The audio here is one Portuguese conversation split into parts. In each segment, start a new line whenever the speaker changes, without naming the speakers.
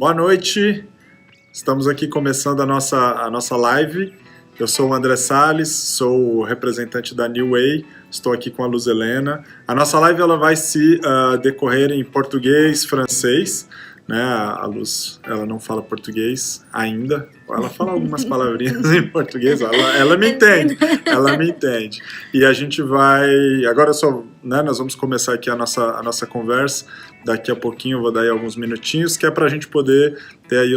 Boa noite, estamos aqui começando a nossa live. Eu sou o André Salles, sou o representante da New Way, estou aqui com a Luz Helena. A nossa live ela vai se decorrer em português, francês, né? A Luz ela não fala português ainda, ela fala algumas palavrinhas em português, ela me entende. E a gente vai, agora nós vamos começar aqui a nossa conversa. Daqui a pouquinho eu vou dar aí alguns minutinhos, que é para a gente poder ter aí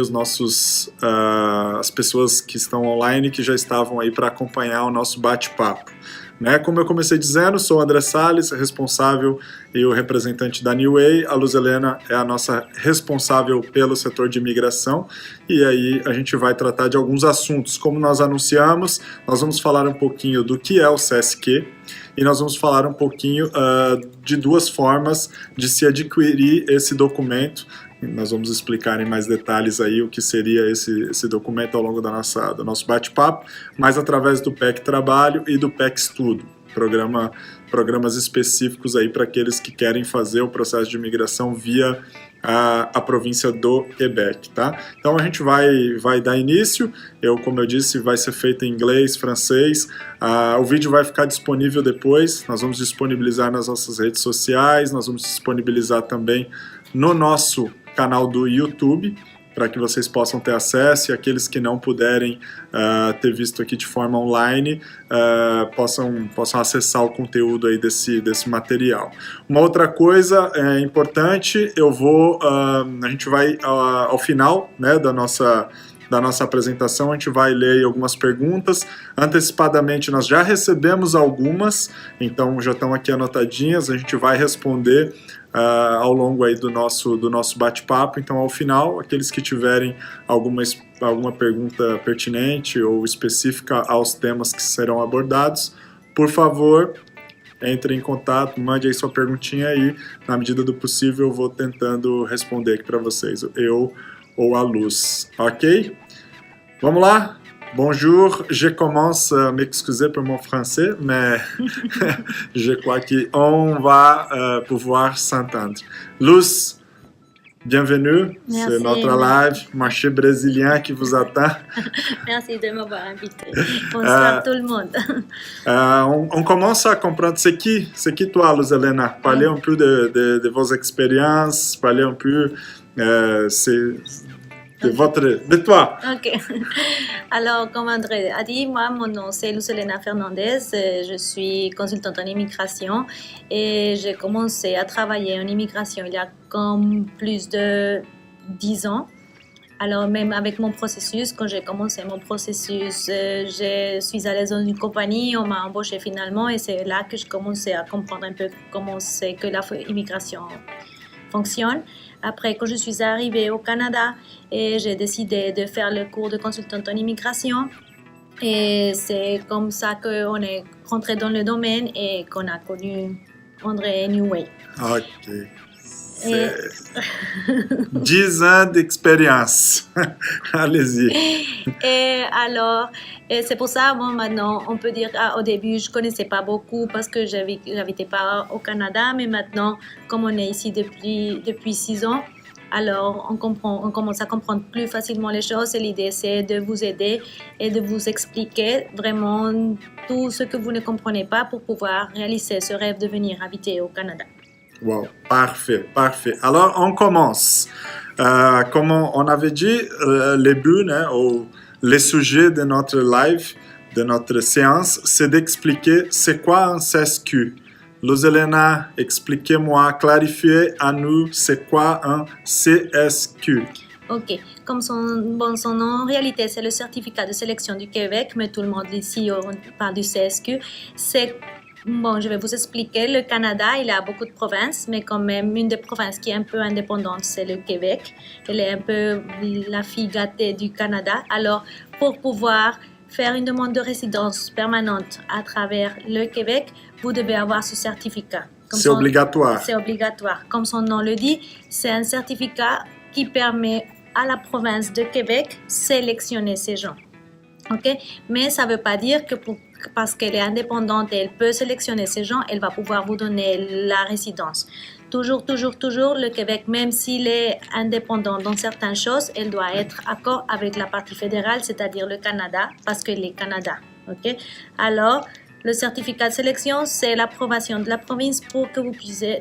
as pessoas que estão online, que já estavam aí para acompanhar o nosso bate-papo. Né? Como eu comecei dizendo, sou o André Salles, responsável e o representante da New Way. A Luz Helena é a nossa responsável pelo setor de imigração. E aí a gente vai tratar de alguns assuntos. Como nós anunciamos, nós vamos falar um pouquinho do que é o CSQ e nós vamos falar um pouquinho de duas formas de se adquirir esse documento. Nós vamos explicar em mais detalhes aí o que seria esse documento ao longo do nosso bate-papo, mas através do PEC Trabalho e do PEC Estudo, programas específicos aí para aqueles que querem fazer o processo de imigração via a província do Quebec, tá? Então a gente vai dar início. Como eu disse, vai ser feito em inglês, francês. O vídeo vai ficar disponível depois. Nós vamos disponibilizar nas nossas redes sociais. Nós vamos disponibilizar também no nosso canal do YouTube, para que vocês possam ter acesso, e aqueles que não puderem ter visto aqui de forma online possam acessar o conteúdo aí desse material. Uma outra coisa importante, a gente vai ao final, né, da nossa apresentação, a gente vai ler algumas perguntas. Antecipadamente nós já recebemos algumas, então já estão aqui anotadinhas, a gente vai responder ao longo aí do nosso bate-papo. Então, ao final, aqueles que tiverem alguma pergunta pertinente ou específica aos temas que serão abordados, por favor, entre em contato, mande aí sua perguntinha aí. Na medida do possível, eu vou tentando responder aqui para vocês, eu ou a Luz, ok? Vamos lá? Bonjour, je commence à m'excuser pour mon français, mais je crois qu'on va pouvoir s'entendre. Luz, bienvenue,
Merci.
C'est notre live, marché brésilien qui vous attend.
Merci de m'avoir invité. Bonsoir tout le monde.
On commence à comprendre, c'est qui toi, Luz Helena? Parlez un peu de vos expériences, parlez un peu de toi.
Ok. Alors, comme André a dit, moi, mon nom c'est Luz Helena Fernandez. Je suis consultante en immigration et j'ai commencé à travailler en immigration il y a comme plus de 10 ans. Alors, même avec mon processus, quand j'ai commencé mon processus, je suis allée dans une compagnie, on m'a embauché finalement et c'est là que je commençais à comprendre un peu comment c'est que l'immigration fonctionne. Après, quand je suis arrivée au Canada, et j'ai décidé de faire le cours de consultante en immigration. Et c'est comme ça qu'on est rentré dans le domaine et qu'on a connu André New Way.
Ok. 10 ans d'expérience. Allez-y.
Et alors, c'est pour ça, bon, maintenant, on peut dire qu'au début, je ne connaissais pas beaucoup parce que je n'habitais pas au Canada, mais maintenant, comme on est ici depuis 6 ans, alors on commence à comprendre plus facilement les choses et l'idée, c'est de vous aider et de vous expliquer vraiment tout ce que vous ne comprenez pas pour pouvoir réaliser ce rêve de venir habiter au Canada.
Wow, parfait. Alors, on commence. Comme on avait dit, le but, le sujet de notre live, de notre séance, c'est d'expliquer c'est quoi un CSQ. Luz Helena, expliquez-moi, clarifiez à nous c'est quoi un CSQ.
Ok, comme son nom, en réalité, c'est le certificat de sélection du Québec, mais tout le monde ici, on parle du CSQ. Bon, je vais vous expliquer. Le Canada, il a beaucoup de provinces, mais quand même, une des provinces qui est un peu indépendante, c'est le Québec. Elle est un peu la fille gâtée du Canada. Alors, pour pouvoir faire une demande de résidence permanente à travers le Québec, vous devez avoir ce certificat.
C'est obligatoire.
C'est obligatoire. Comme son nom le dit, c'est un certificat qui permet à la province de Québec de sélectionner ces gens. Okay? Mais ça ne veut pas dire que parce qu'elle est indépendante et elle peut sélectionner ces gens, elle va pouvoir vous donner la résidence. Toujours, le Québec, même s'il est indépendant dans certaines choses, il doit être accord avec la partie fédérale, c'est-à-dire le Canada, parce qu'il est Canada. Okay? Alors, le certificat de sélection, c'est l'approbation de la province pour que vous puissiez,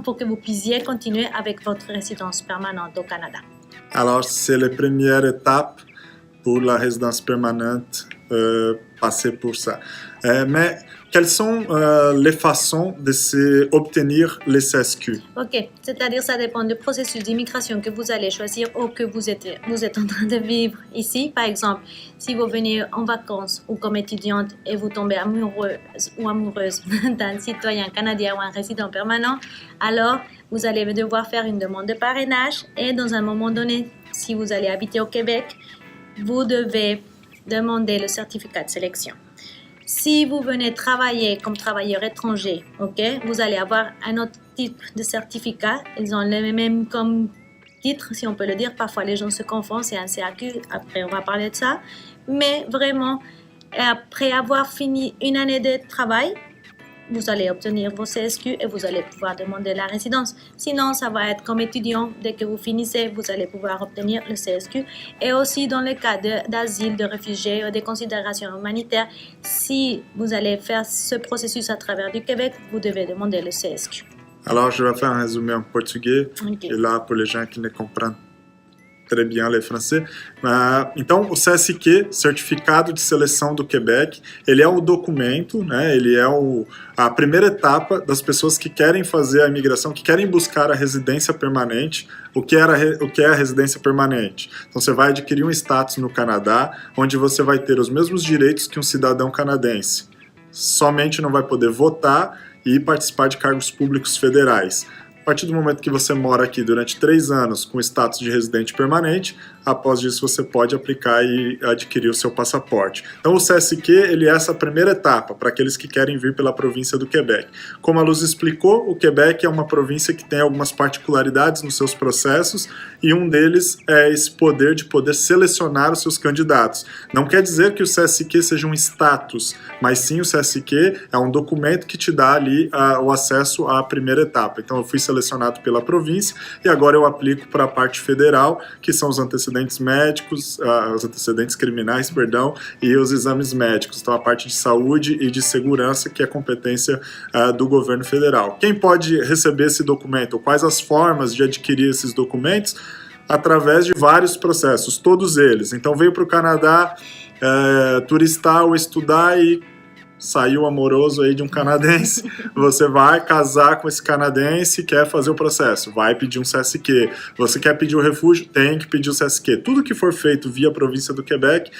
pour que vous puissiez continuer avec votre résidence permanente au Canada.
Alors, c'est la première étape pour la résidence permanente, passer pour ça. Mais quelles sont les façons d'obtenir les CSQ?
Ok, c'est-à-dire ça dépend du processus d'immigration que vous allez choisir ou que vous êtes en train de vivre ici. Par exemple, si vous venez en vacances ou comme étudiante et vous tombez amoureuse ou amoureuse d'un citoyen canadien ou un résident permanent, alors vous allez devoir faire une demande de parrainage et dans un moment donné, si vous allez habiter au Québec, vous devez demander le certificat de sélection. Si vous venez travailler comme travailleur étranger, okay, vous allez avoir un autre type de certificat. Ils ont le même comme titre, si on peut le dire. Parfois, les gens se confondent, c'est un CAQ. Après, on va parler de ça. Mais vraiment, après avoir fini une année de travail, vous allez obtenir vos CSQ et vous allez pouvoir demander la résidence. Sinon, ça va être comme étudiant. Dès que vous finissez, vous allez pouvoir obtenir le CSQ. Et aussi dans le cas d'asile, de réfugiés ou des considérations humanitaires, si vous allez faire ce processus à travers du Québec, vous devez demander le CSQ.
Alors, je vais faire un résumé en portugais.
Okay.
Et là, pour les gens qui ne comprennent très bien le français. Então, o CSQ, Certificado de Seleção do Quebec, ele é o documento, né? Ele é a primeira etapa das pessoas que querem fazer a imigração, que querem buscar a residência permanente. O que é a residência permanente? Então, você vai adquirir um status no Canadá, onde você vai ter os mesmos direitos que um cidadão canadense. Somente não vai poder votar e participar de cargos públicos federais. A partir do momento que você mora aqui durante 3 anos com status de residente permanente, após isso você pode aplicar e adquirir o seu passaporte. Então o CSQ, ele é essa primeira etapa para aqueles que querem vir pela província do Quebec. Como a Luz explicou, o Quebec é uma província que tem algumas particularidades nos seus processos e um deles é esse poder de poder selecionar os seus candidatos. Não quer dizer que o CSQ seja um status, mas sim o CSQ é um documento que te dá ali o acesso à primeira etapa. Então eu fui selecionado pela província e agora eu aplico para a parte federal, que são os antecedentes médicos, os antecedentes criminais, perdão, e os exames médicos. Então a parte de saúde e de segurança, que é competência do governo federal. Quem pode receber esse documento? Quais as formas de adquirir esses documentos? Através de vários processos, todos eles. Então veio para o Canadá turistar ou estudar e saiu amoroso aí de um canadense, você vai casar com esse canadense e quer fazer o processo, vai pedir um CSQ. Você quer pedir o refúgio? Tem que pedir o CSQ. Tudo que for feito via província do Quebec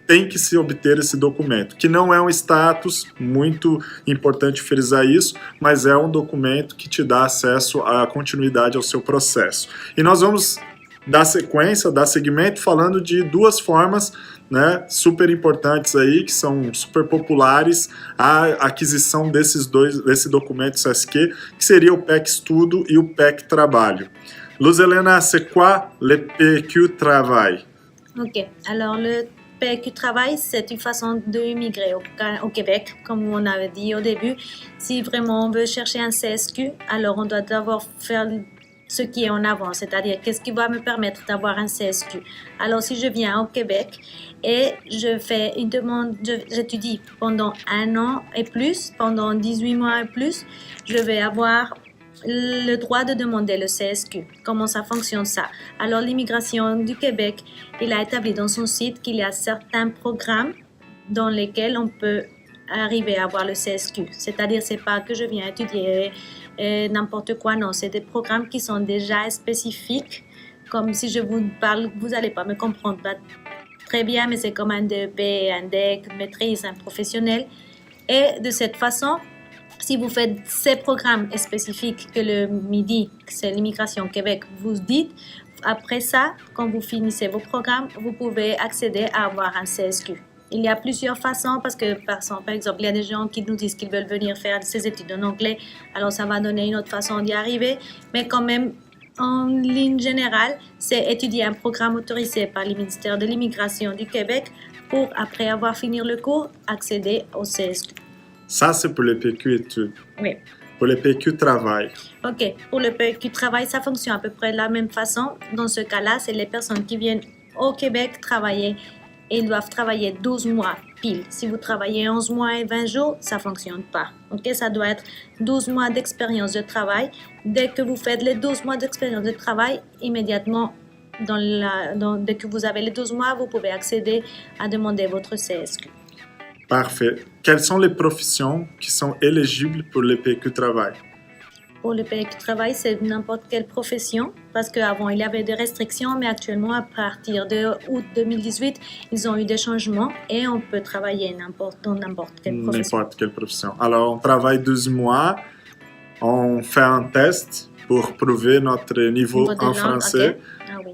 tem que se obter esse documento, que não é um status, muito importante frisar isso, mas é um documento que te dá acesso à continuidade ao seu processo. E nós vamos dar sequência, dar seguimento, falando de duas formas, né, super importantes aí, que são super populares, a aquisição desse documento CSQ, que seria o PEC Estudo e o PEC Trabalho. Luz Helena, c'est quoi le PQ Travail?
Ok, alors le PQ Travail, c'est une façon d'immigrer au Québec, comme on avait dit au début. Si vraiment on veut chercher un CSQ, alors on doit d'abord faire ce qui est en avant, c'est-à-dire qu'est-ce qui va me permettre d'avoir un CSQ. Alors si je viens au Québec et je fais une demande, j'étudie pendant 1 an et plus, pendant 18 mois et plus, je vais avoir le droit de demander le CSQ. Comment ça fonctionne ça? Alors l'immigration du Québec, il a établi dans son site qu'il y a certains programmes dans lesquels on peut arriver à avoir le CSQ. C'est-à-dire c'est pas que je viens étudier n'importe quoi, non, c'est des programmes qui sont déjà spécifiques, comme si je vous parle, vous n'allez pas me comprendre très bien, mais c'est comme un DEP, un DEC, maîtrise, un professionnel. Et de cette façon, si vous faites ces programmes spécifiques que le MIDI, c'est l'immigration Québec, vous dites, après ça, quand vous finissez vos programmes, vous pouvez accéder à avoir un CSQ. Il y a plusieurs façons parce que, par exemple, il y a des gens qui nous disent qu'ils veulent venir faire ces études en anglais. Alors, ça va donner une autre façon d'y arriver. Mais quand même, en ligne générale, c'est étudier un programme autorisé par le ministère de l'Immigration du Québec pour, après avoir fini le cours, accéder au CSQ.
Ça, c'est pour les PQ études.
Oui.
Pour le PQ travail.
Ok, pour le PQ travail, ça fonctionne à peu près de la même façon. Dans ce cas-là, c'est les personnes qui viennent au Québec travailler et ils doivent travailler 12 mois pile. Si vous travaillez 11 mois et 20 jours, ça ne fonctionne pas. Ok, ça doit être 12 mois d'expérience de travail. Dès que vous faites les 12 mois d'expérience de travail, immédiatement, dès que vous avez les 12 mois, vous pouvez accéder à demander votre CSQ.
Parfait. Quelles sont les professions qui sont éligibles pour le PQ travail?
Pour le PQ travail, c'est n'importe quelle profession, parce qu'avant, il y avait des restrictions, mais actuellement, à partir de août 2018, ils ont eu des changements et on peut travailler dans n'importe quelle profession.
N'importe quelle profession. Alors, on travaille 12 mois, on fait un test pour prouver notre niveau en
langue,
français,
okay. Ah oui.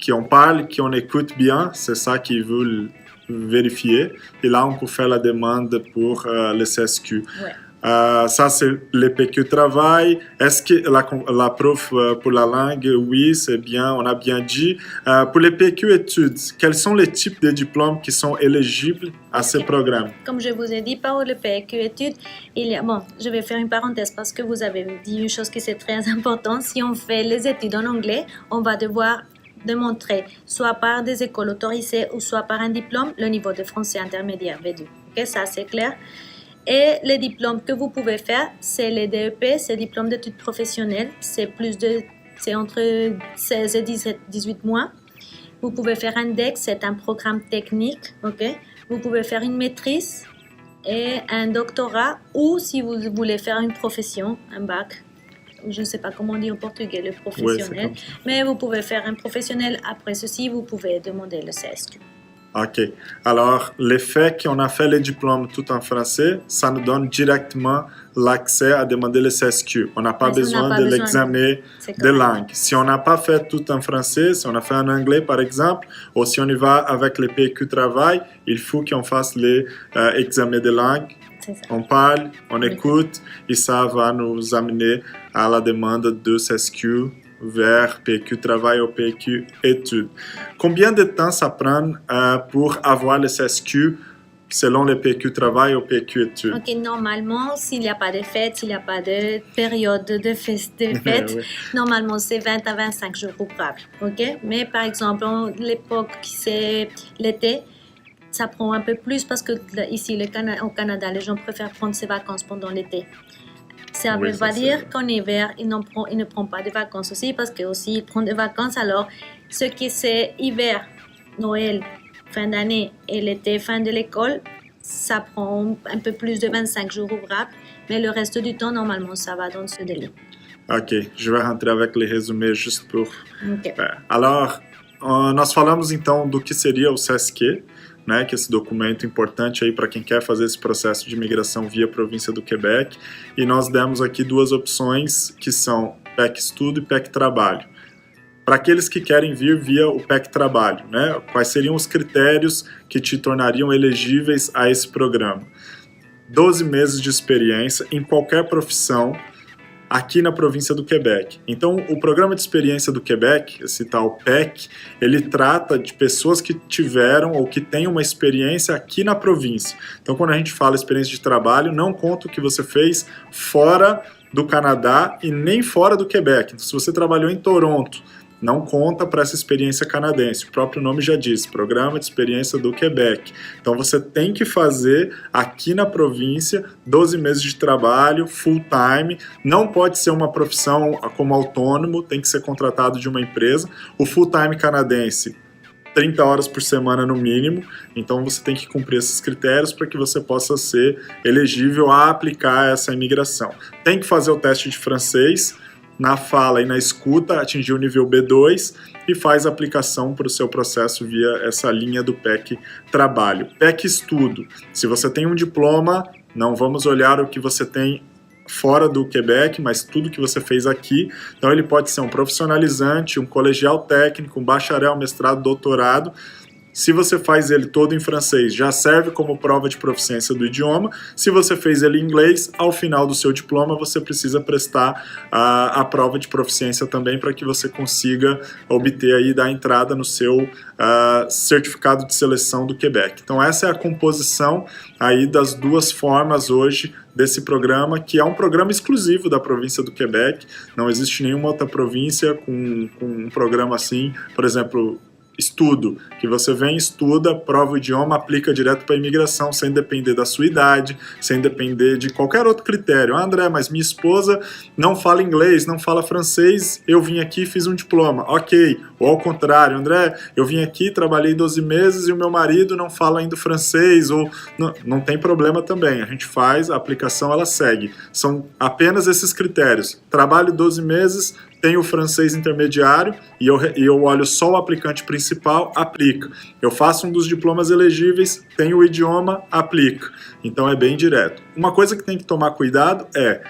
qu'on parle, qu'on écoute bien, c'est ça qu'ils veulent vérifier. Et là, on peut faire la demande pour le CSQ.
Ouais.
Ça, c'est le PQ travail. Est-ce que la prof pour la langue, oui, c'est bien, on a bien dit. Pour les PQ études, quels sont les types de diplômes qui sont éligibles à ce programme?
Comme je vous ai dit, pour le PQ études, je vais faire une parenthèse parce que vous avez dit une chose qui est très importante. Si on fait les études en anglais, on va devoir démontrer, soit par des écoles autorisées ou soit par un diplôme, le niveau de français intermédiaire V2. Okay, ça, c'est clair. Et les diplômes que vous pouvez faire, c'est les DEP, c'est diplôme d'études professionnelles, c'est entre 16 et 18 mois. Vous pouvez faire un DEC, c'est un programme technique, ok? Vous pouvez faire une maîtrise et un doctorat, ou si vous voulez faire une profession, un bac. Je ne sais pas comment on dit en portugais, le professionnel, mais vous pouvez faire un professionnel. Après ceci, vous pouvez demander le CSQ.
OK. Alors, le fait qu'on a fait les diplômes tout en français, ça nous donne directement l'accès à demander le CSQ. On n'a pas besoin de l'examen de langue. Si on n'a pas fait tout en français, si on a fait en anglais par exemple, ou si on y va avec le PQ travail, il faut qu'on fasse les examens de langue. On parle, on écoute, et ça va nous amener à la demande de CSQ vers PQ travail ou PQ études. Combien de temps ça prend pour avoir le CSQ selon le PQ travail ou PQ études?
Ok, normalement, s'il n'y a pas de fête, s'il n'y a pas de période de fête,
oui.
Normalement c'est 20 à 25 jours ouvrables. Ok, mais par exemple, l'époque c'est l'été, ça prend un peu plus parce que ici au Canada, les gens préfèrent prendre ses vacances pendant l'été. Ça veut pas dire qu'en hiver, ils ne prennent pas de vacances aussi, parce que aussi ils prennent des vacances. Alors, ce qui c'est hiver, Noël, fin d'année et l'été, fin de l'école, ça prend un peu plus de 25 jours ouvrables, mais le reste du temps, normalement, ça va dans ce délai.
Ok, je vais rentrer avec les résumés juste pour...
Okay.
Alors, nós falamos então do que seria o CSQ, né, que é esse documento importante aí para quem quer fazer esse processo de imigração via província do Quebec, e nós demos aqui duas opções que são PEC Estudo e PEC Trabalho. Para aqueles que querem vir via o PEC Trabalho, né, quais seriam os critérios que te tornariam elegíveis a esse programa? 12 meses de experiência em qualquer profissão aqui na província do Quebec. Então, o Programa de Experiência do Quebec, esse tal PEC, ele trata de pessoas que tiveram ou que têm uma experiência aqui na província. Então, quando a gente fala experiência de trabalho, não conta o que você fez fora do Canadá e nem fora do Quebec. Então, se você trabalhou em Toronto, não conta para essa experiência canadense. O próprio nome já diz, Programa de Experiência do Quebec. Então você tem que fazer aqui na província 12 meses de trabalho, full time. Não pode ser uma profissão como autônomo, tem que ser contratado de uma empresa. O full time canadense, 30 horas por semana no mínimo. Então você tem que cumprir esses critérios para que você possa ser elegível a aplicar essa imigração. Tem que fazer o teste de francês, na fala e na escuta, atingir o nível B2 e faz a aplicação para o seu processo via essa linha do PEC Trabalho. PEC Estudo. Se você tem um diploma, não vamos olhar o que você tem fora do Quebec, mas tudo que você fez aqui. Então ele pode ser um profissionalizante, um colegial técnico, um bacharel, mestrado, doutorado. Se você faz ele todo em francês, já serve como prova de proficiência do idioma. Se você fez ele em inglês, ao final do seu diploma você precisa prestar a prova de proficiência também para que você consiga obter aí da entrada no seu certificado de seleção do Quebec. Então essa é a composição aí das duas formas hoje desse programa, que é um programa exclusivo da província do Quebec. Não existe nenhuma outra província com um programa assim, por exemplo, estudo, que você vem, estuda, prova o idioma, aplica direto para a imigração, sem depender da sua idade, sem depender de qualquer outro critério. Ah, André, mas minha esposa não fala inglês, não fala francês, eu vim aqui e fiz um diploma. Ok. Ou ao contrário, André, eu vim aqui, trabalhei 12 meses e o meu marido não fala ainda francês, ou não tem problema também. A gente faz, a aplicação ela segue. São apenas esses critérios. Trabalho 12 meses, tenho o francês intermediário e eu olho só o aplicante principal, aplica. Eu faço um dos diplomas elegíveis, tenho o idioma, aplica. Então é bem direto. Uma coisa que tem que tomar cuidado é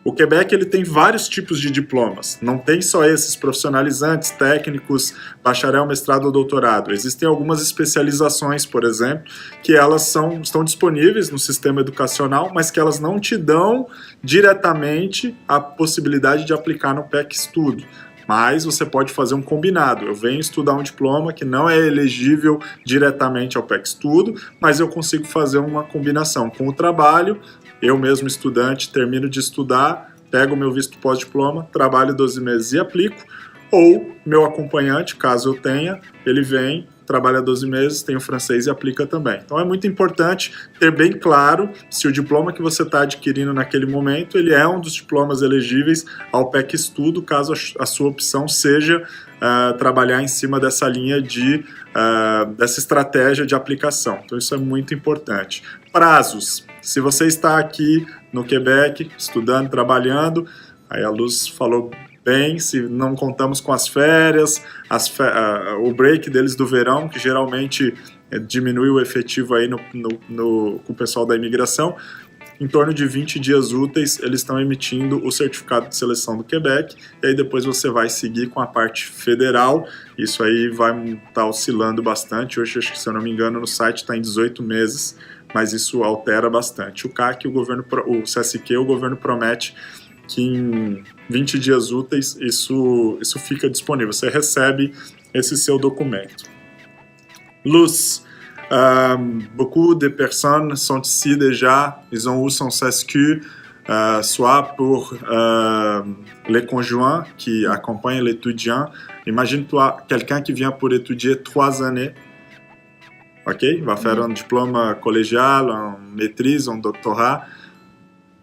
o Quebec ele tem vários tipos de diplomas, não tem só esses profissionalizantes, técnicos, bacharel, mestrado ou doutorado. Existem algumas especializações, por exemplo, que elas estão disponíveis no sistema educacional, mas que elas não te dão diretamente a possibilidade de aplicar no PEC Estudo. Mas você pode fazer um combinado. Eu venho estudar um diploma que não é elegível diretamente ao PEC Estudo, mas eu consigo fazer uma combinação com o trabalho. Eu mesmo, estudante, termino de estudar, pego o meu visto pós-diploma, trabalho 12 meses e aplico. Ou meu acompanhante, caso eu tenha, ele vem, trabalha 12 meses, tem o francês e aplica também. Então é muito importante ter bem claro se o diploma que você está adquirindo naquele momento, ele é um dos diplomas elegíveis ao PEC Estudo, caso a sua opção seja trabalhar em cima dessa linha dessa estratégia de aplicação. Então isso é muito importante. Prazos. Se você está aqui no Quebec, estudando, trabalhando, aí a Luz falou bem, se não contamos com as férias, o break deles do verão, que geralmente diminui o efetivo aí com o pessoal da imigração, em torno de 20 dias úteis eles estão emitindo o certificado de seleção do Quebec, e aí depois você vai seguir com a parte federal. Isso aí vai estar oscilando bastante. Hoje, acho que, se eu não me engano, no site está em 18 meses, mas isso altera bastante. O CAC, o CSQ, o governo promete que em 20 dias úteis isso fica disponível. Você recebe esse seu documento. Luz. Beaucoup de personnes sont ici déjà, ils ont eu son CSQ, soit pour les conjoints qui accompagnent l'étudiant. Imagine-toi quelqu'un qui vient pour étudier 3 années, ok? Va faire un diplôme collégial, un maîtrise, un doctorat.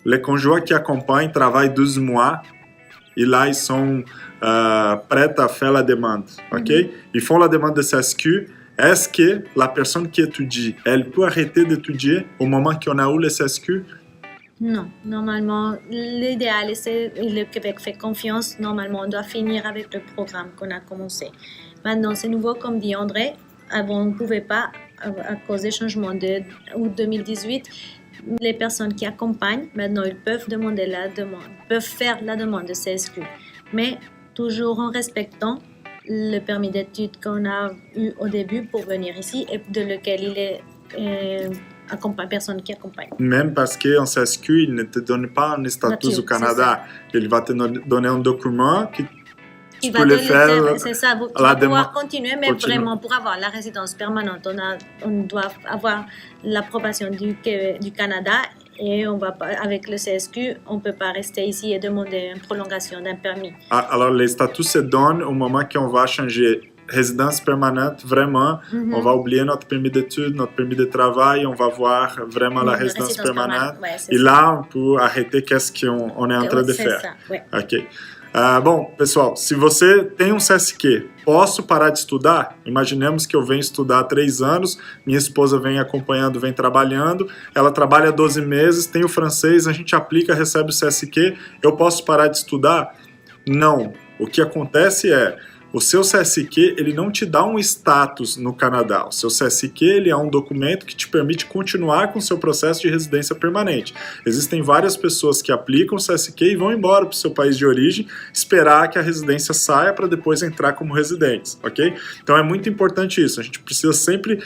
Les conjoints qui accompagnent travaillent 12 mois et là ils sont prêts à faire la demande, ok? Ils font la demande de CSQ. Est-ce que la personne qui étudie, elle peut arrêter d'étudier au moment qu'on a eu le CSQ?
Non, normalement, l'idéal, c'est le Québec fait confiance. Normalement, on doit finir avec le programme qu'on a commencé. Maintenant, c'est nouveau, comme dit André. Avant, on ne pouvait pas, à cause des changements de août 2018, les personnes qui accompagnent, maintenant, ils peuvent demander la demande, peuvent faire la demande de CSQ. Mais toujours en respectant le permis d'études qu'on a eu au début pour venir ici et de lequel il est personne qui accompagne.
Même parce qu'en CSQ, il ne te donne pas un statut au Canada. Il va te donner un document qui tu peux le faire.
C'est ça, tu vas pouvoir continuer, mais vraiment pour avoir la résidence permanente, on doit avoir l'approbation du Canada. Et avec le CSQ, on ne peut pas rester ici et demander une prolongation d'un permis.
Alors, les statuts se donnent au moment qu'on va changer résidence permanente, vraiment. On va oublier notre permis d'études, notre permis de travail, on va voir vraiment la résidence permanente. Ouais, et là, on peut arrêter qu'est-ce qu'on est en train de faire.
Ça, ouais.
Ok. Bom, pessoal, se você tem um CSQ, posso parar de estudar? Imaginemos que eu venho estudar há 3 anos, minha esposa vem acompanhando, vem trabalhando, ela trabalha 12 meses, tem o francês, a gente aplica, recebe o CSQ, eu posso parar de estudar? Não. O que acontece é, o seu CSQ ele não te dá um status no Canadá. O seu CSQ ele é um documento que te permite continuar com o seu processo de residência permanente. Existem várias pessoas que aplicam o CSQ e vão embora para o seu país de origem, esperar que a residência saia para depois entrar como residentes, ok? Então é muito importante isso. A gente precisa sempre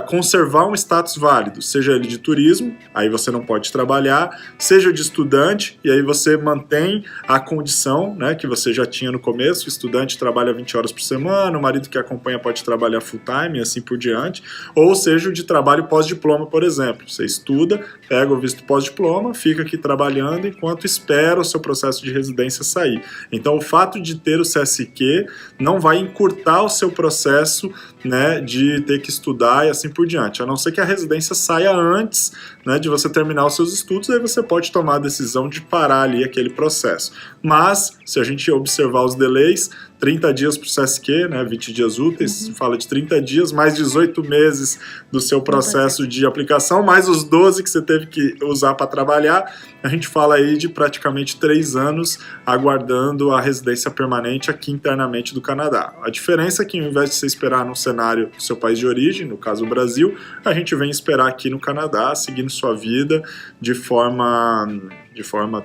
conservar um status válido, seja ele de turismo, aí você não pode trabalhar, seja de estudante, e aí você mantém a condição, né, que você já tinha no começo. O estudante trabalha 20 horas por semana, o marido que acompanha pode trabalhar full time e assim por diante, ou seja, o de trabalho pós-diploma, por exemplo. Você estuda, pega o visto pós-diploma, fica aqui trabalhando enquanto espera o seu processo de residência sair. Então o fato de ter o CSQ não vai encurtar o seu processo, né, de ter que estudar e assim por diante, a não ser que a residência saia antes, né, de você terminar os seus estudos, aí você pode tomar a decisão de parar ali aquele processo. Mas, se a gente observar os delays, 30 dias para o CSQ, né, 20 dias úteis, fala de 30 dias, mais 18 meses do seu processo de aplicação, mais os 12 que você teve que usar para trabalhar, a gente fala aí de praticamente 3 anos aguardando a residência permanente aqui internamente do Canadá. A diferença é que, ao invés de você esperar no cenário do seu país de origem, no caso o Brasil, a gente vem esperar aqui no Canadá, seguindo sua vida de forma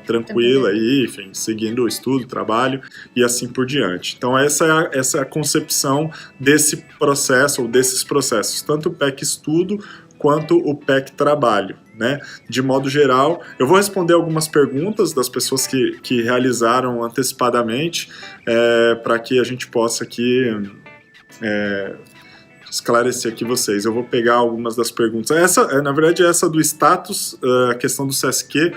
tranquila, e, enfim, seguindo o estudo, trabalho e assim por diante. Então essa é a concepção desse processo, ou desses processos, tanto o PEC Estudo quanto o PEC Trabalho, né? De modo geral, eu vou responder algumas perguntas das pessoas que realizaram antecipadamente, para que a gente possa aqui esclarecer aqui vocês. Eu vou pegar algumas das perguntas. Na verdade, essa do status, a questão do CSQ,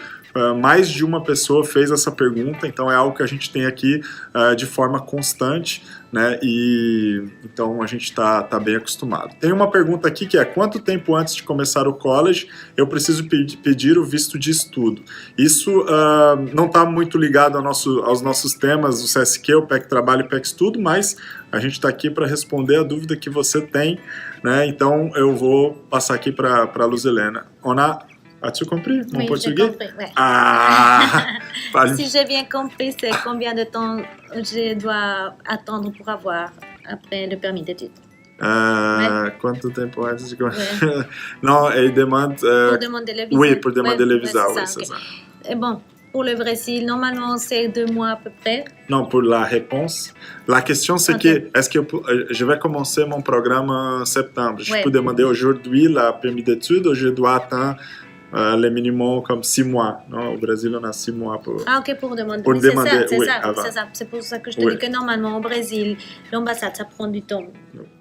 mais de uma pessoa fez essa pergunta, então é algo que a gente tem aqui de forma constante, né? E então a gente está bem acostumado. Tem uma pergunta aqui que é: quanto tempo antes de começar o college eu preciso pedir o visto de estudo? Isso não está muito ligado aos nossos temas, o CSQ, o PEC Trabalho e o PEC Estudo, mas a gente está aqui para responder a dúvida que você tem, né? Então eu vou passar aqui para a Luz Helena. As-tu compris mon
Oui, j'ai
portugais?
compris, ouais.
Si
j'ai bien compris, c'est combien de temps je dois attendre pour avoir après le permis d'études?
Quanto tempo antes de começar? Não, ele demande...
Pour demander le visa?
Oui, pour demander le visa,
c'est
oui,
ça,
c'est
ok.
ça.
Et bon, pour le Brésil, normalement, c'est 2 mois à peu près.
Non, pour la réponse. La question, c'est que, est-ce que je vais commencer mon programme en septembre? Je peux demander aujourd'hui la permis d'études ou je dois attendre le minimum comme 6 mois, non? Au Brésil, on a 6 mois pour...
Ah, ok, pour demander.
Pour demander,
c'est
oui,
ça,
avant.
c'est ça. C'est pour ça que je te dis que normalement, au Brésil, l'ambassade, ça prend du temps.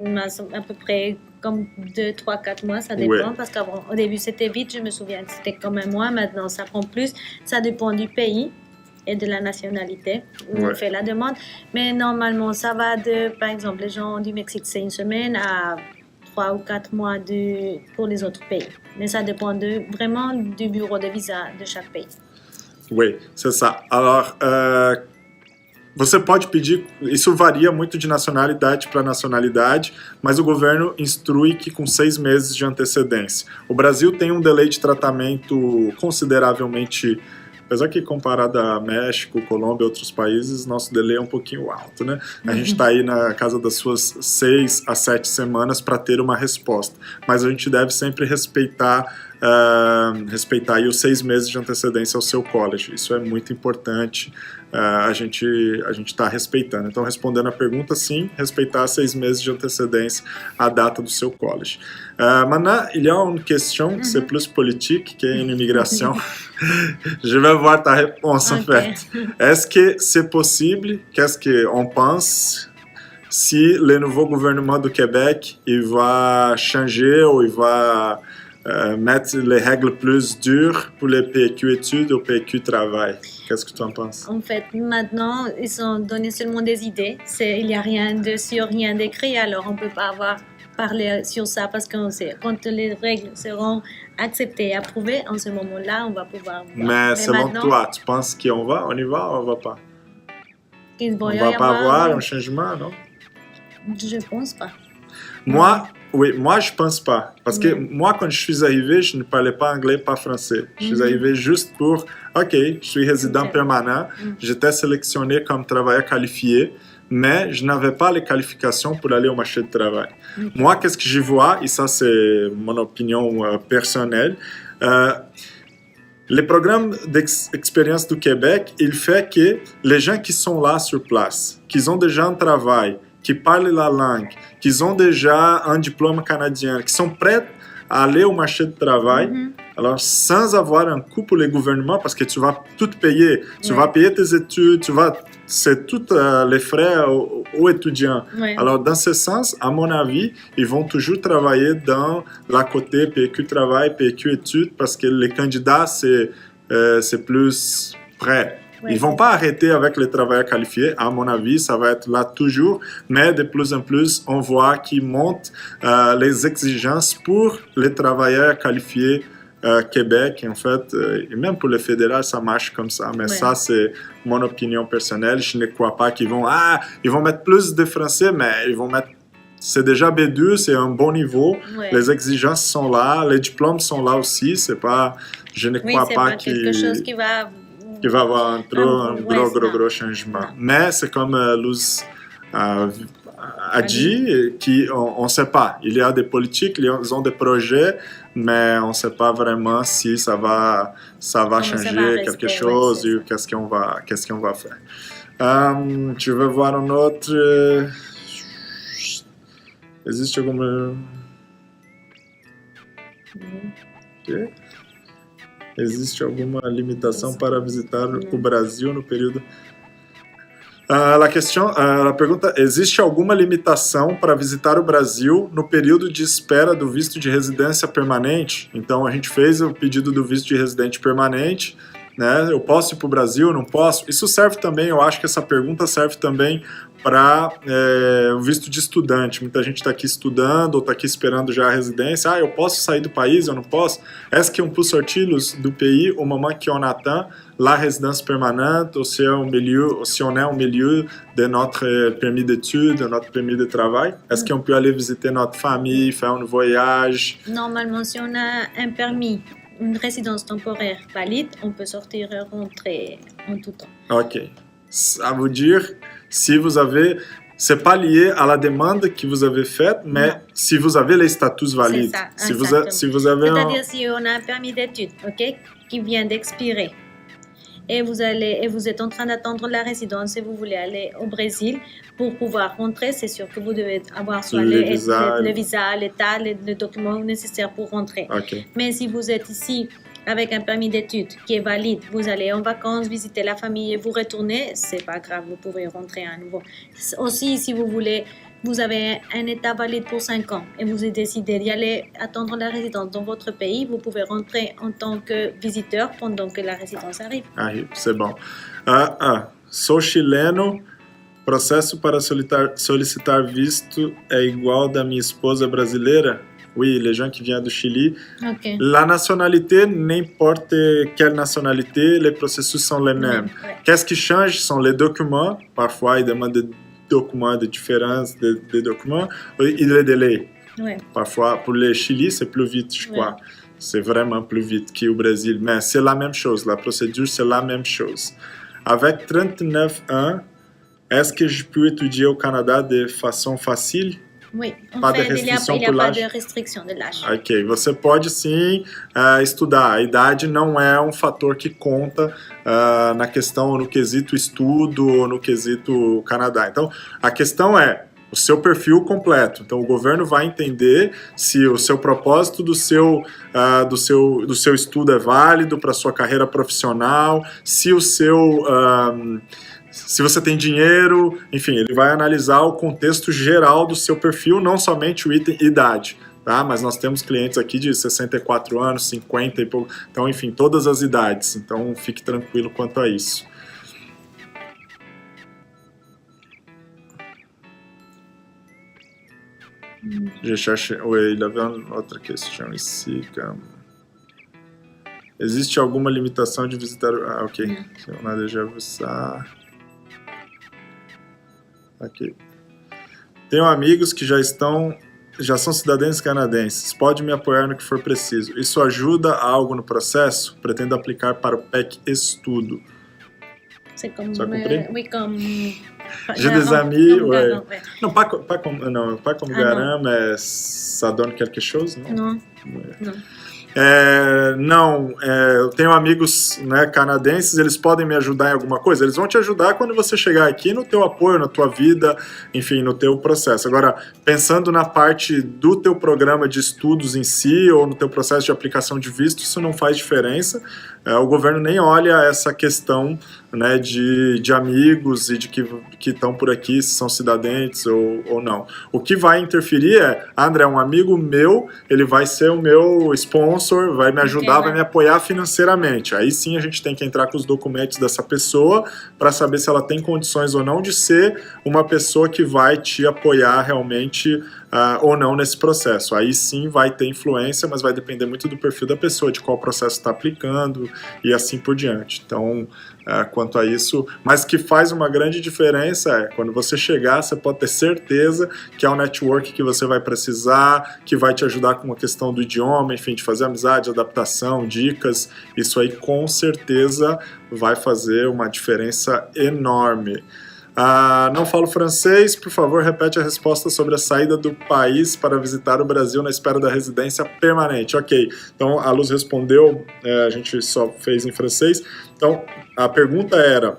À peu près comme 2, 3, 4 mois, ça dépend. Parce qu'au début, c'était vite, je me souviens que c'était comme un mois. Maintenant, ça prend plus. Ça dépend du pays et de la nationalité où on fait la demande. Mais normalement, ça va par exemple, les gens du Mexique, c'est 1 semaine à 3 ou 4 mois pour les autres pays. Mais ça dépend vraiment du bureau de visa de chaque pays.
Oui, c'est ça. Alors, você pode pedir, isso varia muito de nacionalidade para nacionalidade, mas o governo instrui que com 6 meses de antecedência. O Brasil tem um delay de tratamento consideravelmente, apesar que comparado a México, Colômbia e outros países, nosso delay é um pouquinho alto, né? A gente está aí na casa das suas 6 a 7 semanas para ter uma resposta, mas a gente deve sempre respeitar aí os 6 meses de antecedência ao seu college. Isso é muito importante, a gente está respeitando. Então, respondendo a pergunta, sim, respeitar 6 meses de antecedência à data do seu college. Maintenant, il y a une question, c'est plus politique qu'une immigration. Je vais voir ta réponse, en fait. Est-ce que c'est possible? Qu'est-ce qu'on pense? Si le nouveau gouvernement du Québec, il va changer ou il va mettre les règles plus dures pour les PQ études ou PQ travail. Qu'est-ce que tu en penses?
En fait, maintenant, ils ont donné seulement des idées. Il n'y a rien de sûr, rien d'écrit, alors on ne peut pas parler sur ça parce qu'on sait. Quand les règles seront acceptées et approuvées, en ce moment-là, on va pouvoir voir.
Mais selon toi, tu penses qu'on y va ou on ne va pas? On ne va pas avoir un changement, non?
Je ne pense pas.
Moi, je pense pas. Parce que moi, quand je suis arrivé, je ne parlais pas anglais, pas français. Je suis arrivé juste pour, OK, je suis résident permanent. J'étais sélectionné comme travailleur qualifié, mais je n'avais pas les qualifications pour aller au marché du travail. Moi, qu'est-ce que j'y vois, et ça c'est mon opinion personnelle, les programmes d'expérience du Québec, il fait que les gens qui sont là sur place, qui ont déjà un travail, qui parlent la langue, qui ont déjà un diplôme canadien, qui sont prêts à aller au marché du travail, alors sans avoir un coût pour les gouvernements, parce que tu vas tout payer, tu vas payer tes études, c'est tous les frais aux étudiants. Alors dans ce sens, à mon avis, ils vont toujours travailler dans la côté PQ travail, PQ études, parce que les candidats, c'est plus prêt. Ils ne vont pas arrêter avec les travailleurs qualifiés, à mon avis, ça va être là toujours, mais de plus en plus, on voit qu'ils montent les exigences pour les travailleurs qualifiés Québec, en fait, et même pour le fédéral, ça marche comme ça, mais ça, c'est mon opinion personnelle. Je ne crois pas qu'ils vont mettre plus de français, mais ils vont mettre, c'est déjà B2, c'est un bon niveau, les exigences sont là, les diplômes sont là aussi, c'est pas, je ne crois pas
quelque chose qui va
avoir un gros changement. Non. Mais c'est comme Luz a dit, on ne sait pas. Il y a des politiques, ils ont des projets, mais on ne sait pas vraiment si ça va changer quelque chose ou qu'est-ce qu'on va faire. Je veux voir un autre. Existe alguma... Existe alguma limitação para visitar o Brasil no período... a pergunta, existe alguma limitação para visitar o Brasil no período de espera do visto de residência permanente? Então, a gente fez o pedido do visto de residente permanente, né? Eu posso ir para o Brasil, não posso? Isso serve também, eu acho que essa pergunta serve também para o visto de estudante. Muita gente está aqui estudando ou está aqui esperando já a residência. Eu posso sair do país, eu não posso? Est-ce qu'on peut sortir du pays au moment qu'on attend la résidence permanente, ou si on est au milieu de notre permis d'études, de notre permis de travail? Est-ce qu'on peut aller visiter notre famille, faire un voyage?
Normalement, si on a un permis, une résidence temporaire valide, on peut sortir et rentrer en tout temps.
Ok. Ça veut dire, si vous avez... C'est pas lié à la demande que vous avez faite, mais non. Si vous avez les statuts valides.
C'est
ça, si vous avez
C'est-à-dire si on a un permis d'études, qui vient d'expirer, et vous êtes en train d'attendre la résidence et vous voulez aller au Brésil pour pouvoir rentrer, c'est sûr que vous devez avoir soit le visa, l'état, les documents nécessaires pour rentrer.
Okay.
Mais si vous êtes ici avec un permis d'études qui est valide, vous allez en vacances, visiter la famille et vous retournez, c'est pas grave, vous pouvez rentrer à nouveau. Aussi, si vous voulez, vous avez un état valide pour 5 ans et vous décidez d'y aller attendre la résidence dans votre pays, vous pouvez rentrer en tant que visiteur pendant que la résidence arrive.
Arrive, c'est bon. Sou chileno, processo para solicitar visto é igual da minha esposa brasileira? Oui, les gens qui viennent du Chili.
Okay.
La nationalité, n'importe quelle nationalité, les processus sont les mêmes.
Ouais.
Qu'est-ce qui change sont les documents. Parfois, ils demandent des documents, des différences des documents, et les délais.
Ouais.
Parfois, pour le Chili, c'est plus vite, je crois. C'est vraiment plus vite qu'au Brésil. Mais c'est la même chose. La procédure, c'est la même chose. Avec 39 ans, est-ce que je peux étudier au Canada de façon facile?
Oui,
en fait, il n'y a
pas de restrição de l'âge.
Ok, você pode sim estudar. A idade não é um fator que conta na questão, no quesito estudo ou no quesito Canadá. Então, a questão é o seu perfil completo. Então, o governo vai entender se o seu propósito do seu estudo é válido para a sua carreira profissional, se o seu... se você tem dinheiro, enfim, ele vai analisar o contexto geral do seu perfil, não somente o item idade, tá? Mas nós temos clientes aqui de 64 anos, 50 e pouco, então, enfim, todas as idades, então fique tranquilo quanto a isso. Je cherche... Oui, il avait une autre question ici. Existe alguma limitação de visitar... Ah, ok. On a déjà vu ça. Aqui. Tenho amigos que já são cidadãos canadenses. Pode me apoiar no que for preciso. Isso ajuda a algo no processo? Pretendo aplicar para o PEC Estudo.
C'est comme,
Tu as compris?
oui, comme.
J'ai des
garant,
amis,
comme
ouais.
garant, ouais.
Non, pas comme
Ah,
garant, mais ça donne quelque chose, não?
Non, non.
Não, eu tenho amigos, né, canadenses, eles podem me ajudar em alguma coisa? Eles vão te ajudar quando você chegar aqui no teu apoio, na tua vida, enfim, no teu processo. Agora, pensando na parte do teu programa de estudos em si, ou no teu processo de aplicação de visto, isso não faz diferença. O governo nem olha essa questão, né, de amigos e de que estão por aqui, se são cidadãos ou não. O que vai interferir André, um amigo meu, ele vai ser o meu sponsor, vai me ajudar, vai me apoiar financeiramente. Aí sim a gente tem que entrar com os documentos dessa pessoa para saber se ela tem condições ou não de ser uma pessoa que vai te apoiar realmente ou não nesse processo. Aí sim vai ter influência, mas vai depender muito do perfil da pessoa, de qual processo está aplicando e assim por diante. Então, quanto a isso, mas que faz uma grande diferença quando você chegar, você pode ter certeza que é o network que você vai precisar, que vai te ajudar com a questão do idioma, enfim, de fazer amizade, adaptação, dicas. Isso aí com certeza vai fazer uma diferença enorme. Não falo francês, por favor, repete a resposta sobre a saída do país para visitar o Brasil na espera da residência permanente. Ok, então a Luz respondeu, a gente só fez em francês. Então a pergunta era: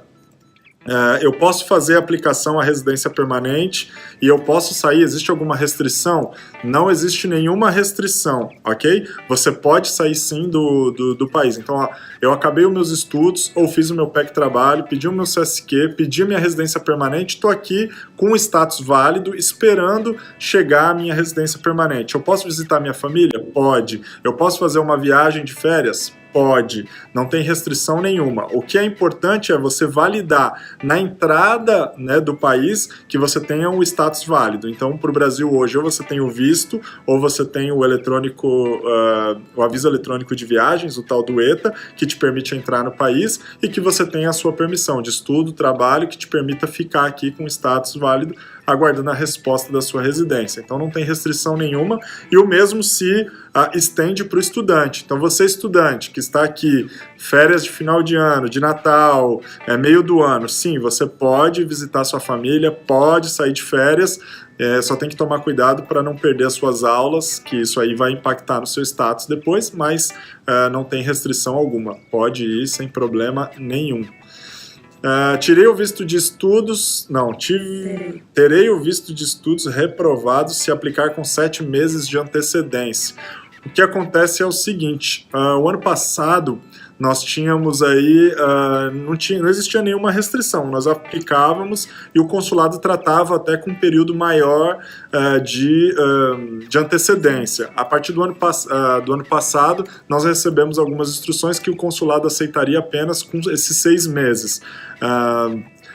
eu posso fazer a aplicação à residência permanente e eu posso sair? Existe alguma restrição? Não existe nenhuma restrição, ok? Você pode sair sim do país. Então, eu acabei os meus estudos, ou fiz o meu PEC trabalho, pedi o meu CSQ, pedi a minha residência permanente, estou aqui com um status válido, esperando chegar a minha residência permanente. Eu posso visitar minha família? Pode. Eu posso fazer uma viagem de férias? Pode, não tem restrição nenhuma. O que é importante é você validar na entrada, né, do país que você tenha um status válido. Então, para o Brasil hoje, ou você tem o visto, ou você tem o eletrônico, o aviso eletrônico de viagens, o tal do ETA, que te permite entrar no país, e que você tenha a sua permissão de estudo, trabalho, que te permita ficar aqui com status válido, aguardando a resposta da sua residência. Então não tem restrição nenhuma, e o mesmo se estende para o estudante. Então você estudante que está aqui, férias de final de ano, de Natal, meio do ano, sim, você pode visitar sua família, pode sair de férias, só tem que tomar cuidado para não perder as suas aulas, que isso aí vai impactar no seu status depois, mas não tem restrição alguma, pode ir sem problema nenhum. Terei o visto de estudos reprovado se aplicar com 7 meses de antecedência. O que acontece é o seguinte, o ano passado nós tínhamos aí, não existia nenhuma restrição, nós aplicávamos e o consulado tratava até com um período maior de antecedência. A partir do ano passado, nós recebemos algumas instruções que o consulado aceitaria apenas com esses 6 meses.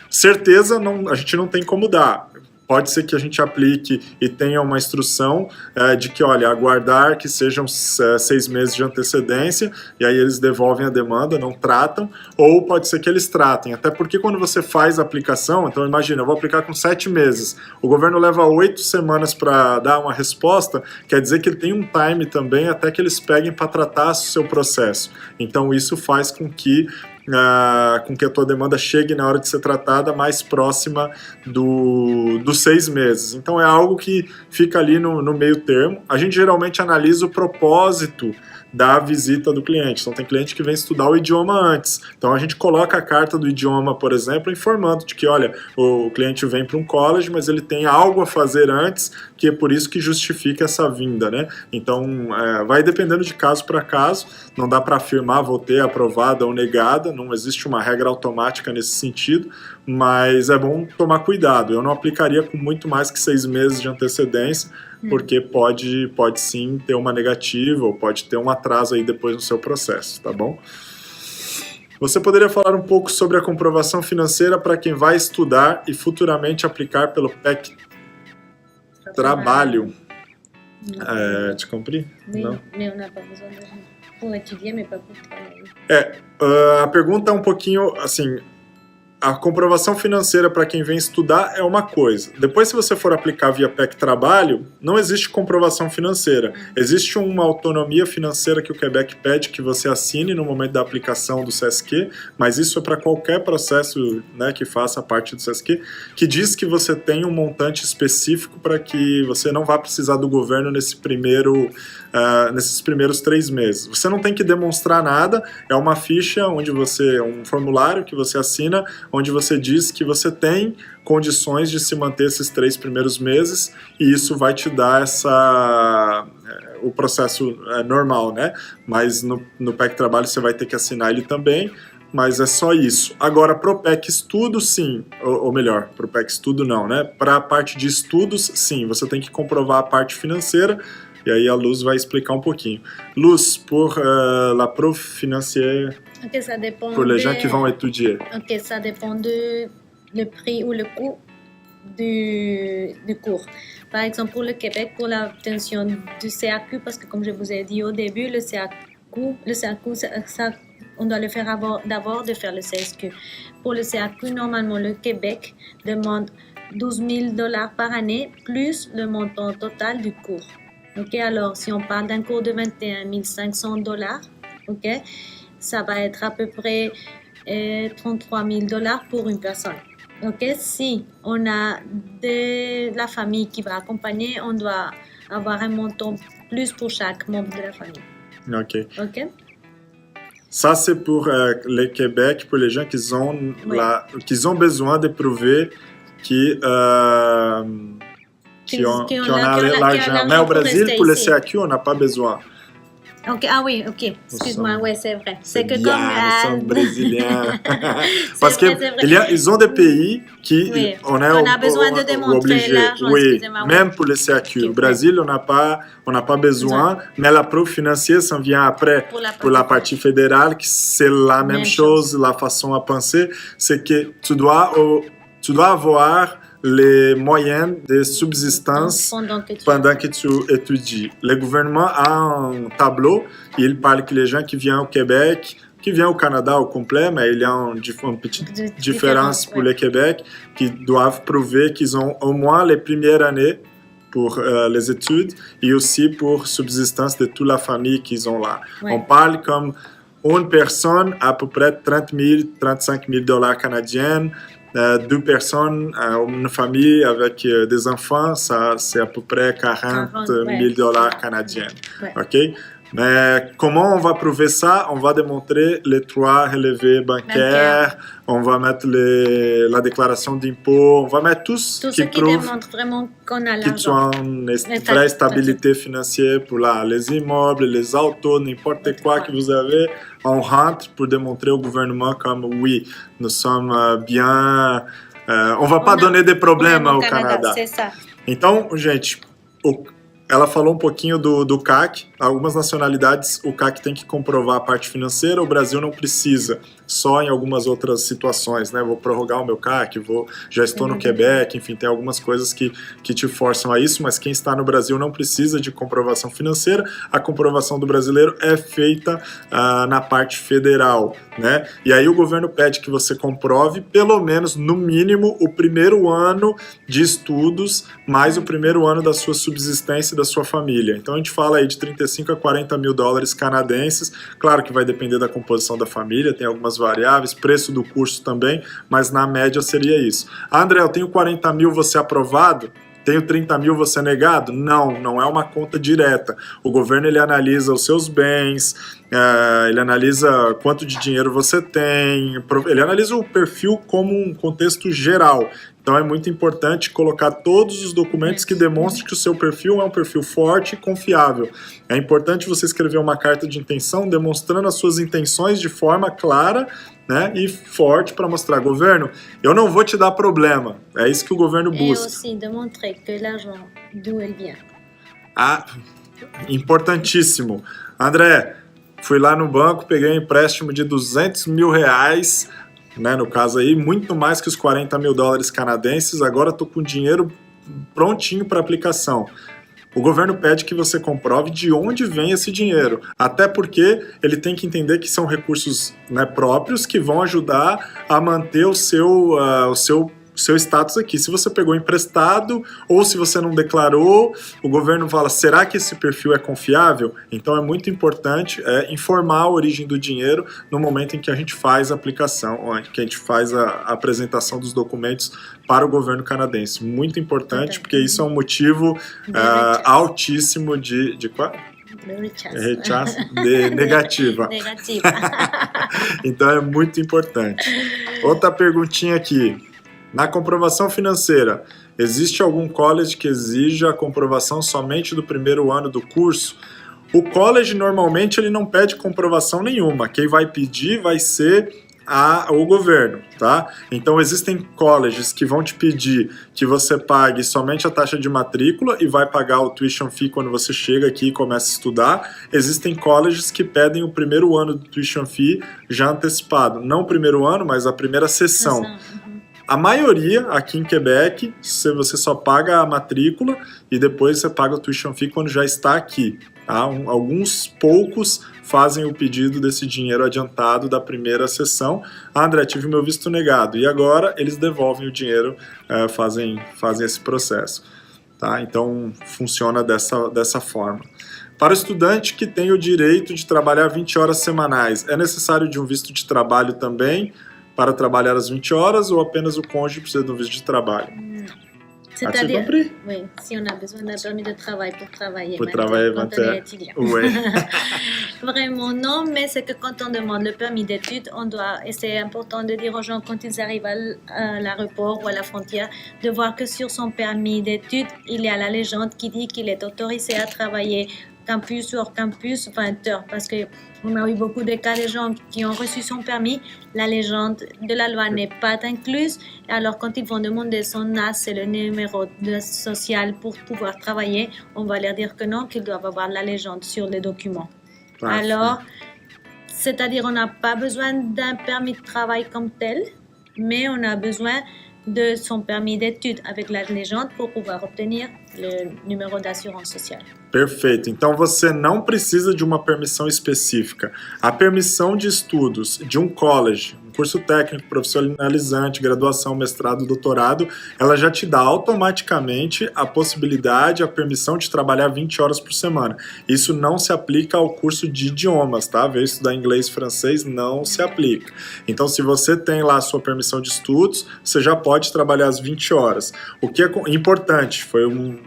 Certeza a gente não tem como dar. Pode ser que a gente aplique e tenha uma instrução de que, olha, aguardar que sejam 6 meses de antecedência, e aí eles devolvem a demanda, não tratam, ou pode ser que eles tratem, até porque quando você faz a aplicação, então imagina, eu vou aplicar com 7 meses, o governo leva 8 semanas para dar uma resposta, quer dizer que ele tem um time também até que eles peguem para tratar o seu processo. Então isso faz com que a tua demanda chegue na hora de ser tratada mais próxima dos 6 meses. Então é algo que fica ali no meio termo. A gente geralmente analisa o propósito da visita do cliente. Então tem cliente que vem estudar o idioma antes. Então a gente coloca a carta do idioma, por exemplo, informando de que, olha, o cliente vem para um college, mas ele tem algo a fazer antes, que é por isso que justifica essa vinda, né? Então vai dependendo de caso para caso, não dá para afirmar vou ter aprovada ou negada, não existe uma regra automática nesse sentido, mas é bom tomar cuidado. Eu não aplicaria com muito mais que 6 meses de antecedência, porque pode sim ter uma negativa ou pode ter um atraso aí depois no seu processo, tá bom? Você poderia falar um pouco sobre a comprovação financeira para quem vai estudar e futuramente aplicar pelo PEC Trabalho? Tu compris?
Non. Mais on n'a pas besoin pour étudier, mais pas pour travailler.
A pergunta é um pouquinho assim, a comprovação financeira para quem vem estudar é uma coisa. Depois, se você for aplicar via PEC Trabalho, não existe comprovação financeira. Existe uma autonomia financeira que o Quebec pede que você assine no momento da aplicação do SESC, mas isso é para qualquer processo, né, que faça parte do SESC, que diz que você tem um montante específico para que você não vá precisar do governo nesses primeiros 3 meses. Você não tem que demonstrar nada, é uma ficha onde um formulário que você assina, onde você diz que você tem condições de se manter esses 3 primeiros meses, e isso vai te dar o processo normal, né? Mas no PEC Trabalho você vai ter que assinar ele também, mas é só isso. Agora, pro PEC Estudo, sim, ou melhor, pro PEC Estudo não, né? Para a parte de estudos, sim, você tem que comprovar a parte financeira, e aí a Luz vai explicar um pouquinho. Luz, pour la preuve financière,
Ok, ça dépend
pour les gens qui vont étudier.
Ok, ça dépend le prix ou le coût du cours. Par exemple, pour le Québec, pour l'obtention du CAQ, parce que comme je vous ai dit au début, le CAQ on doit le faire d'abord de faire le CSQ. Pour le CAQ, normalement, le Québec demande 12 000 $ par année, plus le montant total du cours. Ok, alors si on parle d'un cours de 21 500 $, ok, ça va être à peu près 33 000 $ pour une personne. Ok, si on a de la famille qui va accompagner, on doit avoir un montant plus pour chaque membre de la famille.
Ok.
Ok.
Ça, c'est pour le Québec, pour les gens qui ont besoin de prouver qu'ils ont l'argent. Mais au Brésil, pour le CAQ, on n'a pas besoin.
Ok, ah oui, ok. Excuse-moi, ouais, c'est vrai.
C'est que bien, comme... nous sommes brésiliens. Parce qu'ils ont des pays qui...
Oui. On a besoin de démontrer l'argent, excusez-moi.
Même pour le CAQ. Au Brésil, on n'a pas besoin, mais la preuve financière, ça vient après. Pour la partie fédérale, c'est la même chose, la façon à penser, c'est que tu dois avoir les moyens de subsistance pendant que tu étudies. Le gouvernement a un tableau, il parle que les gens qui viennent au Québec, qui viennent au Canada au complet, mais il y a une petite différence pour le Québec, qui doivent prouver qu'ils ont au moins les premières années pour les études et aussi pour subsistance de toute la famille qu'ils ont là. Ouais. On parle comme une personne à peu près 30 000, 35 000 $ canadiens. 2 personnes, une famille avec des enfants, ça c'est à peu près 40 000 $ canadiens. Ouais. Ok? Mais comment on va prouver ça? On va démontrer les 3 relevés bancaires, on va mettre la déclaration d'impôt, on va mettre tout ce qui
démontre vraiment qu'on a l'argent.
Qui sont une vraie stabilité financière pour les immeubles, les autos, n'importe quoi que vous avez. On rentre pour démontrer au gouvernement comme oui, nous sommes bien... on va pas donner de problème ao Canadá.
C'est ça.
Então, gente, ela falou um pouquinho do CAC. Algumas nacionalidades, o CAC tem que comprovar a parte financeira, o Brasil não precisa, só em algumas outras situações, né? Vou prorrogar o meu CAC, já estou no Quebec, enfim, tem algumas coisas que te forçam a isso, mas quem está no Brasil não precisa de comprovação financeira. A comprovação do brasileiro é feita na parte federal, né? E aí o governo pede que você comprove pelo menos, no mínimo, o primeiro ano de estudos, mais o primeiro ano da sua subsistência e da sua família. Então a gente fala aí de 35 a 40 mil $ canadenses. Claro que vai depender da composição da família, tem algumas variáveis, preço do curso também, mas na média seria isso. André, eu tenho 40 mil, você aprovado? Tenho 30 mil, você negado? Não é uma conta direta. O governo ele analisa os seus bens, ele analisa quanto de dinheiro você tem, ele analisa o perfil como um contexto geral. Então é muito importante colocar todos os documentos que demonstrem que o seu perfil é um perfil forte e confiável. É importante você escrever uma carta de intenção demonstrando as suas intenções de forma clara, né, e forte para mostrar, governo, eu não vou te dar problema. É isso que o governo busca.
E aussi demontrer que l'argent d'où elle vient.
Importantíssimo. André, fui lá no banco, peguei um empréstimo de 200 mil reais, né, no caso aí, muito mais que os 40 mil $ canadenses, agora estou com dinheiro prontinho para aplicação. o governo pede que você comprove de onde vem esse dinheiro, até porque ele tem que entender que são recursos, né, próprios que vão ajudar a manter o seu status aqui. Se você pegou emprestado ou se você não declarou, o governo fala, será que esse perfil é confiável? Então é muito importante informar a origem do dinheiro no momento em que a gente faz a aplicação, que a gente faz a apresentação dos documentos para o governo canadense. Muito importante, porque isso é um motivo altíssimo de qual? Rechaço de negativa. Então é muito importante. Outra perguntinha aqui. Na comprovação financeira, existe algum college que exija a comprovação somente do primeiro ano do curso? O college, normalmente, ele não pede comprovação nenhuma. Quem vai pedir vai ser o governo, tá? Então, existem colleges que vão te pedir que você pague somente a taxa de matrícula e vai pagar o tuition fee quando você chega aqui e começa a estudar. Existem colleges que pedem o primeiro ano do tuition fee já antecipado. Não o primeiro ano, mas a primeira sessão. A maioria, aqui em Quebec, você só paga a matrícula e depois você paga o tuition fee quando já está aqui. Tá? Alguns poucos fazem o pedido desse dinheiro adiantado da primeira sessão. André, tive meu visto negado. E agora eles devolvem o dinheiro, fazem esse processo. Tá? Então, funciona dessa forma. Para o estudante que tem o direito de trabalhar 20 horas semanais, é necessário de um visto de trabalho também para trabalhar as 20 horas ou apenas o cônjuge precisa de um visto de trabalho?
C'est-à-dire, oui, si on a besoin d'un permis de travail pour travailler,
quand on est
étudiant.
Oui.
Vraiment non, mais c'est que quand on demande le permis d'études, et c'est important de dire aux gens quand ils arrivent à l'aéroport ou à la frontière, de voir que sur son permis d'études, il y a la légende qui dit qu'il est autorisé à travailler campus ou hors campus 20 heures, parce qu'on a eu beaucoup de cas de gens qui ont reçu son permis, la légende de la loi n'est pas incluse, alors quand ils vont demander son NAS et le numéro social pour pouvoir travailler, on va leur dire que non, qu'ils doivent avoir la légende sur les documents. Parfait. Alors, c'est-à-dire on n'a pas besoin d'un permis de travail comme tel, mais on a besoin de son permis d'études avec la légende pour pouvoir obtenir le numéro d'assurance sociale.
Perfeito. Então você não precisa de uma permissão específica. A permissão de estudos de um college, um curso técnico, profissionalizante, graduação, mestrado, doutorado, ela já te dá automaticamente a possibilidade, a permissão de trabalhar 20 horas por semana. Isso não se aplica ao curso de idiomas, tá? Veio estudar inglês e francês, não se aplica. Então, se você tem lá a sua permissão de estudos, você já pode trabalhar as 20 horas. O que é importante, foi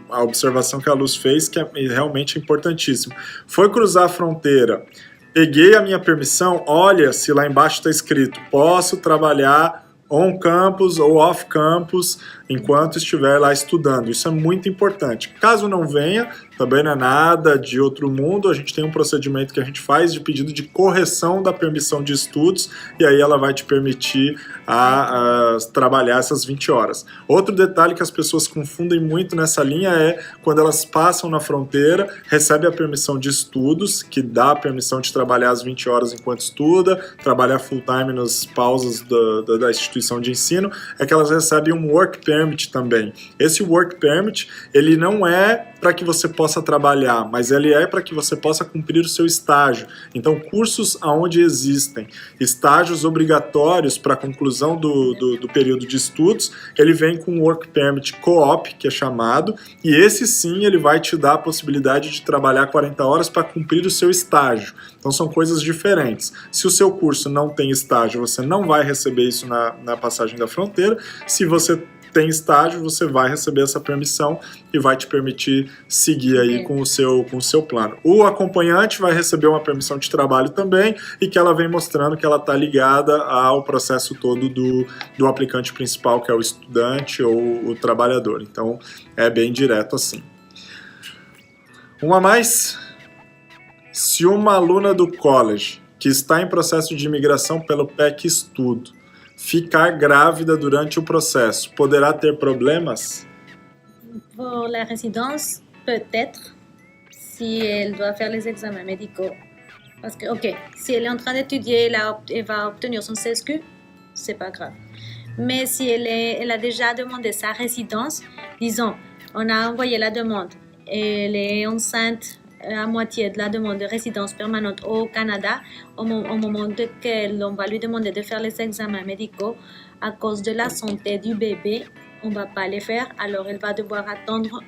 a observação que a Luz fez, que é realmente importantíssimo. Foi cruzar a fronteira, peguei a minha permissão, olha se lá embaixo está escrito, posso trabalhar on campus ou off campus enquanto estiver lá estudando. Isso é muito importante. Caso não venha, também não é nada de outro mundo, a gente tem um procedimento que a gente faz de pedido de correção da permissão de estudos e aí ela vai te permitir a trabalhar essas 20 horas. Outro detalhe que as pessoas confundem muito nessa linha é quando elas passam na fronteira, recebem a permissão de estudos, que dá a permissão de trabalhar as 20 horas enquanto estuda, trabalhar full time nas pausas da instituição de ensino, é que elas recebem um work permit também. Esse work permit, ele não é para que você possa trabalhar, mas ele é para que você possa cumprir o seu estágio. Então, cursos onde existem estágios obrigatórios para a conclusão do período de estudos, ele vem com um work permit co-op, que é chamado, e esse sim ele vai te dar a possibilidade de trabalhar 40 horas para cumprir o seu estágio. Então, são coisas diferentes. Se o seu curso não tem estágio, você não vai receber isso na passagem da fronteira. Se você tem estágio, você vai receber essa permissão e vai te permitir seguir aí com o seu plano. O acompanhante vai receber uma permissão de trabalho também e que ela vem mostrando que ela está ligada ao processo todo do aplicante principal, que é o estudante ou o trabalhador. Então, é bem direto assim. Uma mais. Se uma aluna do college que está em processo de imigração pelo PEC Estudo ficar grávida durante o processo, poderá ter problemas?
Pour la résidence, peut-être, si elle doit faire les examens médicaux. Parce que, ok, si elle est en train d'étudier, elle va obtenir son CSQ, c'est pas grave. Mais si elle a déjà demandé sa résidence, disons, on a envoyé la demande elle est enceinte à moitié de la demande de résidence permanente au Canada, au moment auquel on va lui demander de faire les examens médicaux, à cause de la santé du bébé, on ne va pas les faire, alors elle va devoir attendre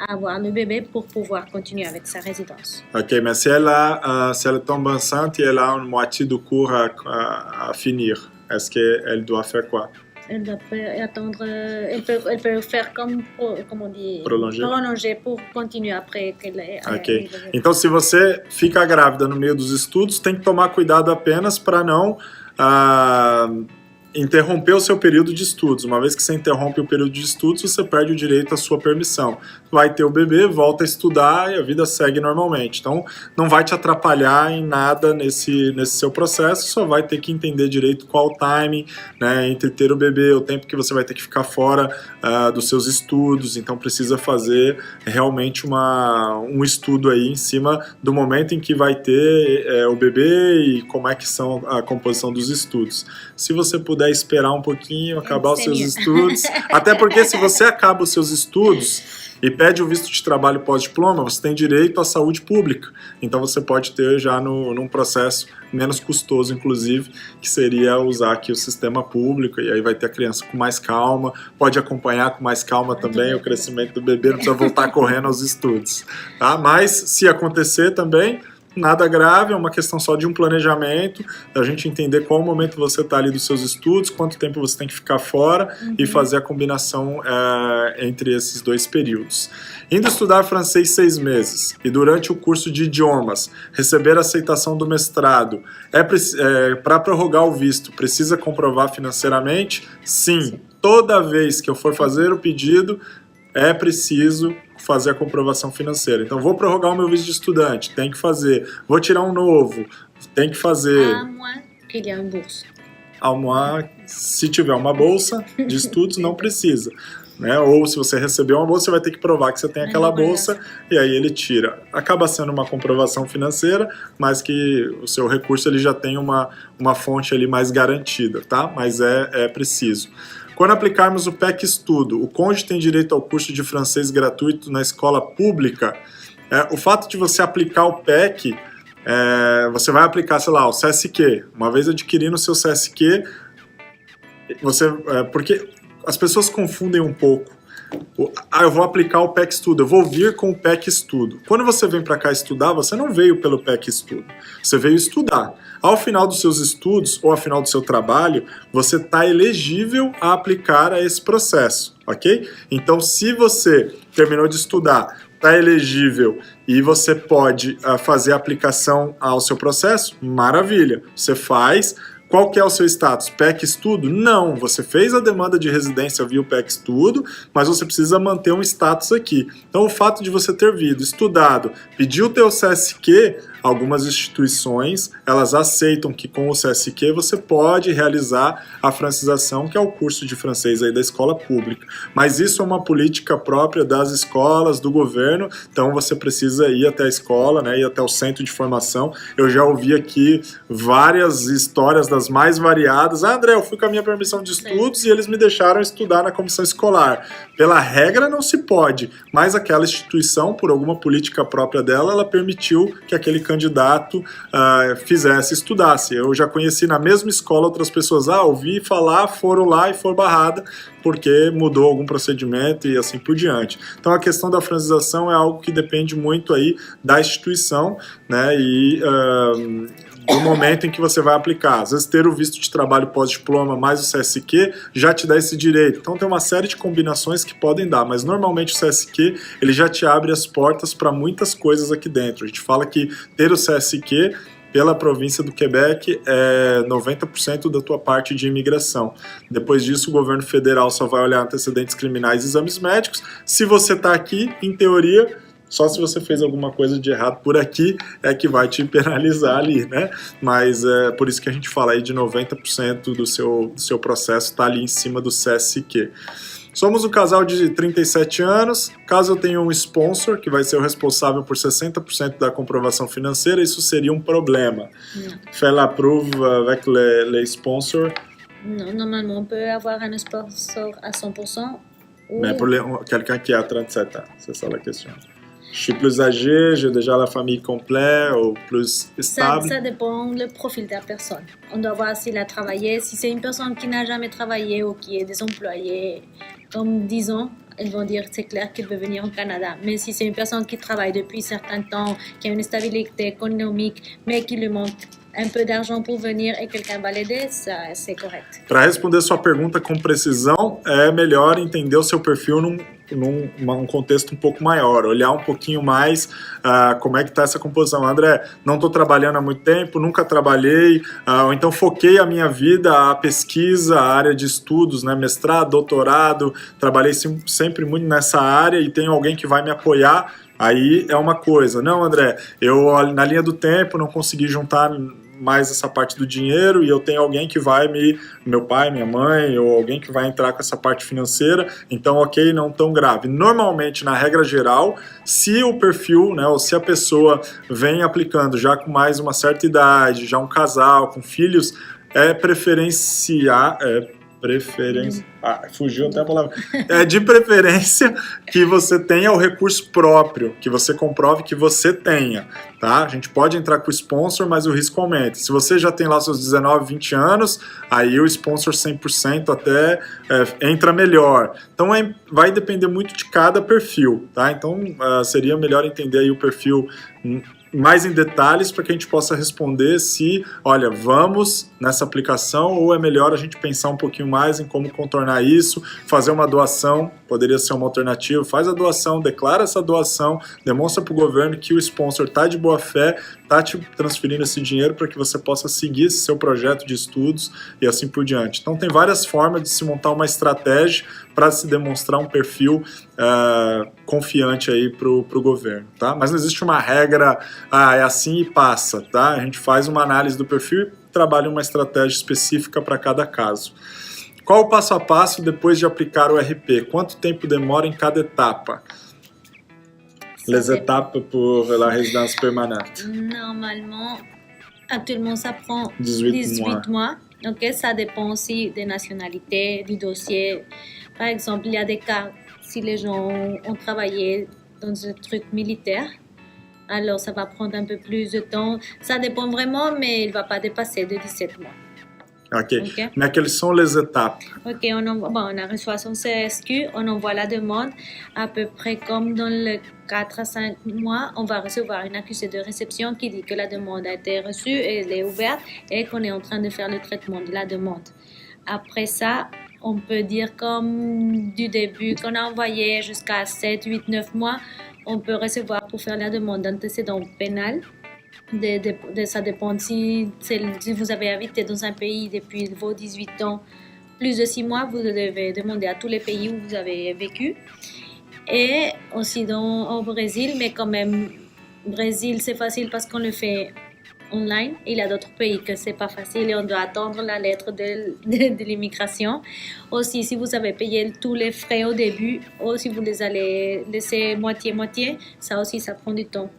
à avoir le bébé pour pouvoir continuer avec sa résidence.
Ok, mais si elle tombe enceinte et elle a une moitié du cours à finir, est-ce qu'elle doit faire quoi?
Elle doit attendre, elle peut faire comme on dit, prolonger pour continuer après qu'elle ait.
Ok. Então, se você fica grávida no meio dos estudos, tem que tomar cuidado apenas para não interromper o seu período de estudos. Uma vez que você interrompe o período de estudos, você perde o direito à sua permissão. Vai ter o bebê, volta a estudar e a vida segue normalmente. Então, não vai te atrapalhar em nada nesse seu processo, só vai ter que entender direito qual o timing, né, entre ter o bebê, o tempo que você vai ter que ficar fora dos seus estudos. Então, precisa fazer realmente um estudo aí em cima do momento em que vai ter o bebê e como é que são a composição dos estudos. Se você puder esperar um pouquinho, acabar os seus estudos, até porque se você acaba os seus estudos e pede o visto de trabalho pós-diploma, você tem direito à saúde pública. Então você pode ter já num processo menos custoso, inclusive, que seria usar aqui o sistema público, e aí vai ter a criança com mais calma, pode acompanhar com mais calma também o crescimento do bebê, não precisa voltar correndo aos estudos. Tá? Mas se acontecer também, nada grave, é uma questão só de um planejamento, da gente entender qual momento você está ali dos seus estudos, quanto tempo você tem que ficar fora e fazer a combinação entre esses dois períodos. Indo estudar francês 6 meses e durante o curso de idiomas receber a aceitação do mestrado, para prorrogar o visto, precisa comprovar financeiramente? Sim. Toda vez que eu for fazer o pedido, é preciso fazer a comprovação financeira. Então, vou prorrogar o meu visto de estudante, tem que fazer. Vou tirar um novo, tem que fazer.
À moins qu'il y ait une bourse.
À moins, se tiver uma bolsa de estudos, não precisa. Né? Ou se você recebeu uma bolsa, você vai ter que provar que você tem aquela bolsa e aí ele tira. Acaba sendo uma comprovação financeira, mas que o seu recurso ele já tem uma fonte ali mais garantida, tá? Mas é preciso. Quando aplicarmos o PEC Estudo, o cônjuge tem direito ao curso de francês gratuito na escola pública. O fato de você aplicar o PEC, você vai aplicar, sei lá, o CSQ. Uma vez adquirindo o seu CSQ, porque as pessoas confundem um pouco. Eu vou aplicar o PEC Estudo, eu vou vir com o PEC Estudo. Quando você vem para cá estudar, você não veio pelo PEC Estudo, você veio estudar. Ao final dos seus estudos ou ao final do seu trabalho, você está elegível a aplicar a esse processo, ok? Então, se você terminou de estudar, está elegível e você pode fazer a aplicação ao seu processo, maravilha, você faz. Qual que é o seu status? PEC Estudo? Não, você fez a demanda de residência via o PEC Estudo, mas você precisa manter um status aqui. Então, o fato de você ter vindo, estudado, pedir o teu CSQ, algumas instituições, elas aceitam que com o CSQ você pode realizar a francização, que é o curso de francês aí da escola pública. Mas isso é uma política própria das escolas, do governo, então você precisa ir até a escola, né, ir até o centro de formação. Eu já ouvi aqui várias histórias das mais variadas. André, eu fui com a minha permissão de estudos e eles me deixaram estudar na comissão escolar. Pela regra não se pode, mas aquela instituição, por alguma política própria dela, ela permitiu que aquele candidato estudasse. Eu já conheci na mesma escola outras pessoas, ouvi falar, foram lá e foram barrada porque mudou algum procedimento e assim por diante. Então a questão da francização é algo que depende muito aí da instituição, né, e do momento em que você vai aplicar. Às vezes ter o visto de trabalho pós-diploma mais o CSQ já te dá esse direito. Então tem uma série de combinações que podem dar, mas normalmente o CSQ ele já te abre as portas para muitas coisas aqui dentro. A gente fala que ter o CSQ pela província do Quebec é 90% da tua parte de imigração. Depois disso, o governo federal só vai olhar antecedentes criminais e exames médicos. Se você está aqui, em teoria, só se você fez alguma coisa de errado por aqui é que vai te penalizar ali, né? Mas é por isso que a gente fala aí de 90% do seu processo está ali em cima do CSQ. Somos um casal de 37 anos. Caso eu tenha um sponsor, que vai ser o responsável por 60% da comprovação financeira, isso seria um problema. Faire l'approuve avec les sponsors.
Non, normalement, on peut avoir un sponsor à 100%.
Mais pour quelqu'un qui a 37 ans, c'est ça la question. Je suis plus âgé, j'ai déjà la famille complète ou plus stable.
Ça dépend du profil de la personne. On doit voir s'il a travaillé. Si c'est une personne qui n'a jamais travaillé ou qui est désemployée, comme 10 ans, ils vont dire c'est clair qu'il veut venir au Canada. Mais si c'est une personne qui travaille depuis un certain temps, qui a une stabilité économique, mais qui lui manque um peu d'argent pour venir e quelqu'un vai l'aider, c'est correto.
Para responder sua pergunta com precisão, é melhor entender o seu perfil num contexto um pouco maior, olhar um pouquinho mais como é que está essa composição. André, não estou trabalhando há muito tempo, nunca trabalhei, ou então foquei a minha vida, a pesquisa, a área de estudos, né, mestrado, doutorado, trabalhei sempre muito nessa área e tem alguém que vai me apoiar. Aí é uma coisa. Não, André, eu na linha do tempo não consegui juntar mais essa parte do dinheiro e eu tenho alguém que vai meu pai, minha mãe, ou alguém que vai entrar com essa parte financeira, então ok, não tão grave. Normalmente, na regra geral, se o perfil, né, ou se a pessoa vem aplicando já com mais uma certa idade, já um casal, com filhos, é fugiu até a palavra. É de preferência que você tenha o recurso próprio, que você comprove que você tenha, tá? A gente pode entrar com o sponsor, mas o risco aumenta. Se você já tem lá seus 19, 20 anos, aí o sponsor 100% até entra melhor. Então vai depender muito de cada perfil, tá? Então seria melhor entender aí o perfil mais em detalhes para que a gente possa responder se, olha, vamos nessa aplicação ou é melhor a gente pensar um pouquinho mais em como contornar isso, fazer uma doação, poderia ser uma alternativa, faz a doação, declara essa doação, demonstra para o governo que o sponsor está de boa fé, está te transferindo esse dinheiro para que você possa seguir esse seu projeto de estudos e assim por diante. Então tem várias formas de se montar uma estratégia para se demonstrar um perfil confiante aí para o governo, tá? Mas não existe uma regra, é assim e passa, tá? A gente faz uma análise do perfil e trabalha uma estratégia específica para cada caso. Qual o passo a passo depois de aplicar o RP? Quanto tempo demora em cada etapa? Les étapes pour la résidence permanente.
Normalement, actuellement, ça prend
18
mois. Donc, ça dépend aussi des nationalités, du dossier. Par exemple, il y a des cas, si les gens ont travaillé dans un truc militaire, alors ça va prendre un peu plus de temps. Ça dépend vraiment, mais il ne va pas dépasser de 17 mois.
Ok. Mais quelles sont les étapes?
Ok, on a reçu son CSQ, on envoie la demande. À peu près comme dans les 4 à 5 mois, on va recevoir une accusé de réception qui dit que la demande a été reçue, elle est ouverte et qu'on est en train de faire le traitement de la demande. Après ça, on peut dire comme du début qu'on a envoyé jusqu'à 7, 8, 9 mois, on peut recevoir pour faire la demande d'antécédent pénal. Ça dépend si vous avez habité dans un pays depuis vos 18 ans, plus de 6 mois, vous devez demander à tous les pays où vous avez vécu. Et aussi au Brésil, mais quand même, Brésil c'est facile parce qu'on le fait online. Il y a d'autres pays que c'est pas facile et on doit attendre la lettre de l'immigration. Aussi, si vous avez payé tous les frais au début, ou si vous les allez laisser moitié-moitié, ça aussi, ça prend du temps.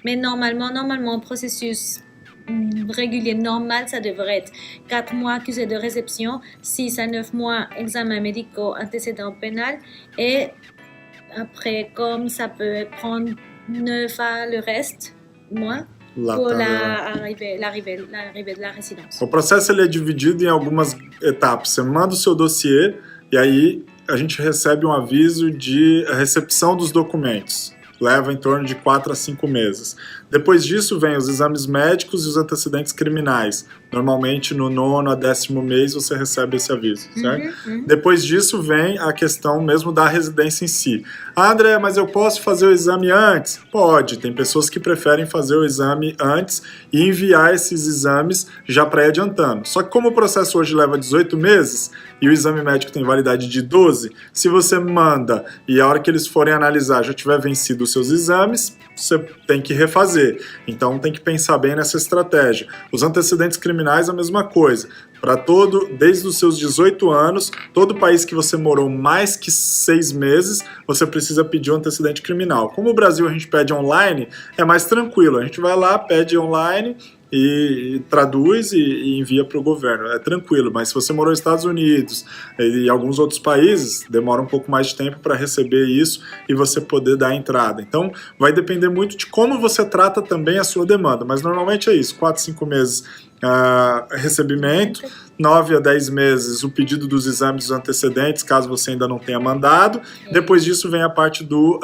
Mais normalement, un processus régulier, normal, ça devrait être 4 mois accusé de réception, 6 à 9 mois examen médicaux, antécédent pénal, et après, comme ça peut prendre 9 à le reste, mois, pour l'arrivée de la résidence.
O processo ele é dividido em algumas etapas. Você manda o seu dossiê e aí a gente recebe um aviso de recepção dos documentos. Leva em torno de 4 a 5 meses. Depois disso vem os exames médicos e os antecedentes criminais. Normalmente no 9º a 10º mês você recebe esse aviso, certo? Depois disso vem a questão mesmo da residência em si. Ah, André, mas eu posso fazer o exame antes? Pode, tem pessoas que preferem fazer o exame antes e enviar esses exames já pré-adiantando. Só que como o processo hoje leva 18 meses e o exame médico tem validade de 12, se você manda e a hora que eles forem analisar já tiver vencido os seus exames, você tem que refazer. Então tem que pensar bem nessa estratégia. Os antecedentes criminais a mesma coisa. Desde os seus 18 anos, todo país que você morou mais que 6 meses, você precisa pedir um antecedente criminal. Como o Brasil a gente pede online, é mais tranquilo. A gente vai lá, pede online, e traduz e envia para o governo. É tranquilo, mas se você morou nos Estados Unidos e alguns outros países, demora um pouco mais de tempo para receber isso e você poder dar a entrada. Então, vai depender muito de como você trata também a sua demanda, mas normalmente é isso, 4, 5 meses recebimento, 9 a 10 meses o pedido dos exames antecedentes, caso você ainda não tenha mandado. Depois disso vem a parte do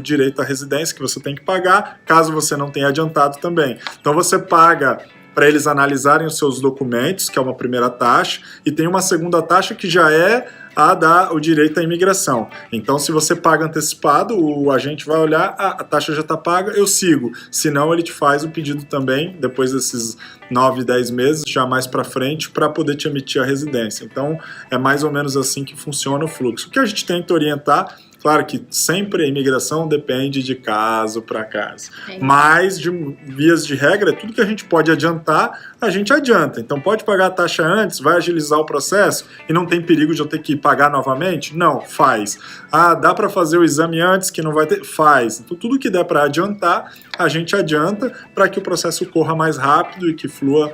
direito à residência, que você tem que pagar, caso você não tenha adiantado também. Então você paga para eles analisarem os seus documentos, que é uma primeira taxa, e tem uma segunda taxa que já é a dar o direito à imigração. Então, se você paga antecipado, o agente vai olhar, a taxa já está paga, eu sigo. Se não, ele te faz o pedido também, depois desses 9, 10 meses, já mais para frente, para poder te emitir a residência. Então, é mais ou menos assim que funciona o fluxo. O que a gente tenta orientar, claro que sempre a imigração depende de caso para caso, mas de vias de regra, tudo que a gente pode adiantar, a gente adianta. Então pode pagar a taxa antes, vai agilizar o processo e não tem perigo de eu ter que pagar novamente? Não, faz. Ah, dá para fazer o exame antes que não vai ter? Faz. Então tudo que der para adiantar, a gente adianta para que o processo corra mais rápido e que flua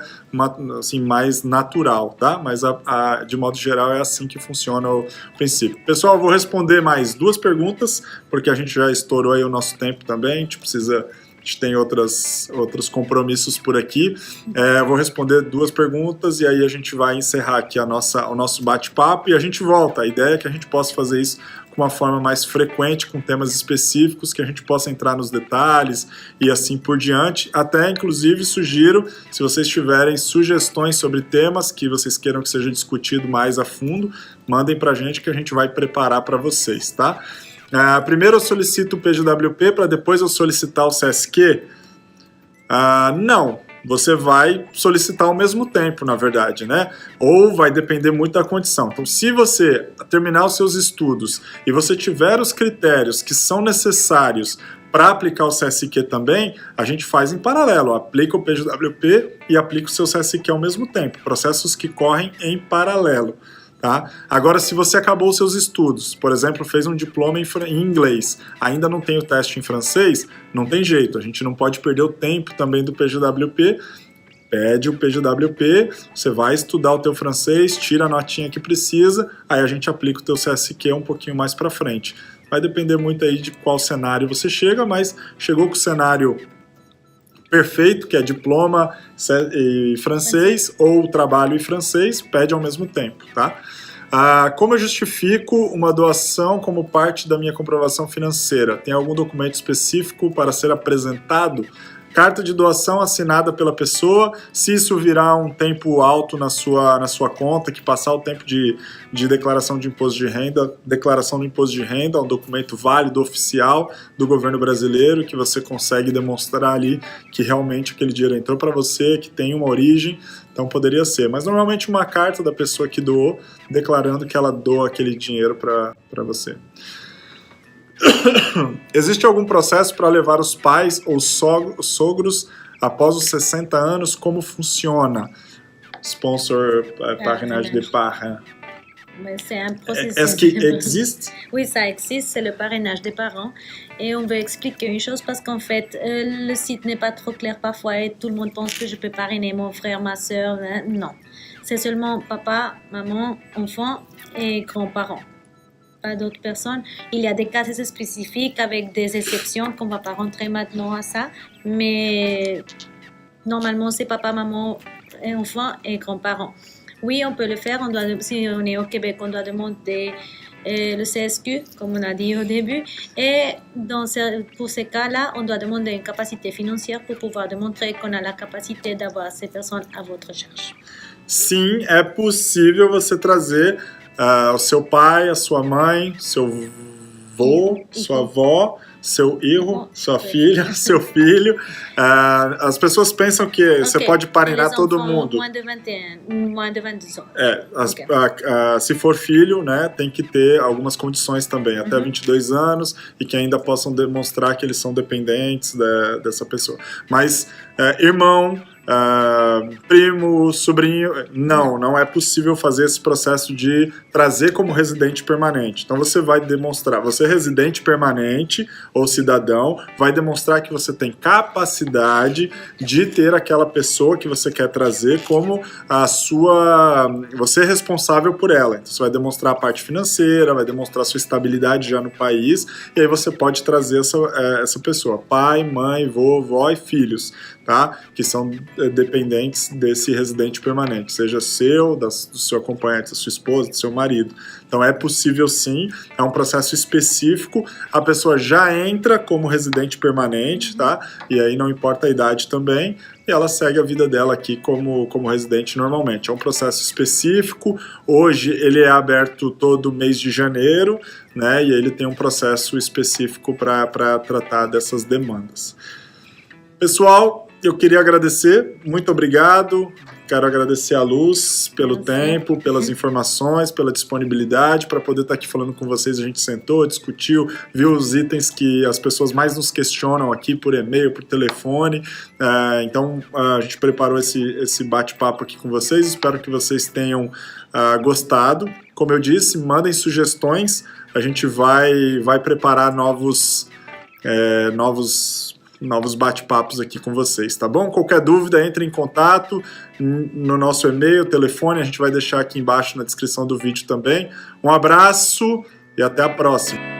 assim, mais natural, tá? Mas de modo geral é assim que funciona o princípio. Pessoal, eu vou responder mais 2 perguntas, porque a gente já estourou aí o nosso tempo também, a gente tem outros compromissos por aqui. Eu vou responder 2 perguntas e aí a gente vai encerrar aqui o nosso bate-papo e a gente volta. A ideia é que a gente possa fazer isso com uma forma mais frequente, com temas específicos, que a gente possa entrar nos detalhes e assim por diante. Até, inclusive, sugiro, se vocês tiverem sugestões sobre temas que vocês queiram que seja discutido mais a fundo, mandem pra gente que a gente vai preparar para vocês, tá? Primeiro eu solicito o PGWP para depois eu solicitar o CSQ? Não. Você vai solicitar ao mesmo tempo, na verdade, né? Ou vai depender muito da condição. Então, se você terminar os seus estudos e você tiver os critérios que são necessários para aplicar o CSQ também, a gente faz em paralelo. Aplica o PGWP e aplica o seu CSQ ao mesmo tempo. Processos que correm em paralelo. Tá? Agora, se você acabou os seus estudos, por exemplo, fez um diploma em inglês, ainda não tem o teste em francês, não tem jeito, a gente não pode perder o tempo também do PGWP, pede o PGWP, você vai estudar o teu francês, tira a notinha que precisa, aí a gente aplica o teu CSQ um pouquinho mais para frente. Vai depender muito aí de qual cenário você chega, mas chegou com o cenário perfeito, que é diploma e francês, ou trabalho e francês, pede ao mesmo tempo, tá? Como eu justifico uma doação como parte da minha comprovação financeira? Tem algum documento específico para ser apresentado? Carta de doação assinada pela pessoa, se isso virar um tempo alto na sua conta, que passar o tempo de declaração de imposto de renda, declaração do imposto de renda, um documento válido, oficial do governo brasileiro, que você consegue demonstrar ali que realmente aquele dinheiro entrou para você, que tem uma origem, então poderia ser. Mas normalmente uma carta da pessoa que doou, declarando que ela doa aquele dinheiro para você. Existe algum processo para levar os pais ou sogros após os 60 anos? Como funciona? Sponsor, parrainage de parents.
C'est un processus.
Est-ce qu'il existe?
Oui, ça existe, c'est le parrainage des parents. Et on veut expliquer une chose parce qu'en fait, le site n'est pas trop clair parfois et tout le monde pense que je peux parrainer mon frère, ma soeur. Non, c'est seulement papa, maman, enfant et grands-parents. Pas d'autres personnes. Il y a des cas assez spécifiques avec des exceptions qu'on ne va pas rentrer maintenant à ça. Mais normalement, c'est papa, maman, et enfant et grands-parents. Oui, on peut le faire. Si on est au Québec, on doit demander le CSQ, comme on a dit au début. Et pour ces cas-là, on doit demander une capacité financière pour pouvoir démontrer qu'on a la capacité d'avoir ces personnes à votre charge.
Sim, é possível você trazer o seu pai, a sua mãe, seu avô, sua avó, seu irmão, sua filha, seu filho. As pessoas pensam que você pode parreinar todo mundo.
Mais de 22 ans.
Se for filho, né, tem que ter algumas condições também, até 22 anos, e que ainda possam demonstrar que eles são dependentes dessa pessoa. Mas irmão, primo, sobrinho. Não é possível fazer esse processo de trazer como residente permanente. Então você vai demonstrar, você é residente permanente ou cidadão, vai demonstrar que você tem capacidade de ter aquela pessoa que você quer trazer como a sua... Você é responsável por ela. Então você vai demonstrar a parte financeira, vai demonstrar a sua estabilidade já no país, e aí você pode trazer essa pessoa, pai, mãe, vovó e filhos, tá? Que são dependentes desse residente permanente, seja seu, do seu acompanhante, da sua esposa, do seu marido. Então é possível sim, é um processo específico, a pessoa já entra como residente permanente, tá? E aí não importa a idade também, e ela segue a vida dela aqui como residente normalmente. É um processo específico, hoje ele é aberto todo mês de janeiro, né? E ele tem um processo específico para tratar dessas demandas. Pessoal, eu queria agradecer, muito obrigado. Quero agradecer a Luz pelo tempo, pelas informações, pela disponibilidade para poder estar aqui falando com vocês. A gente sentou, discutiu, viu os itens que as pessoas mais nos questionam aqui por e-mail, por telefone. Então a gente preparou esse bate-papo aqui com vocês. Espero que vocês tenham gostado. Como eu disse, mandem sugestões. A gente vai preparar novos bate-papos aqui com vocês, tá bom? Qualquer dúvida, entre em contato no nosso e-mail, telefone, a gente vai deixar aqui embaixo na descrição do vídeo também. Um abraço e até a próxima!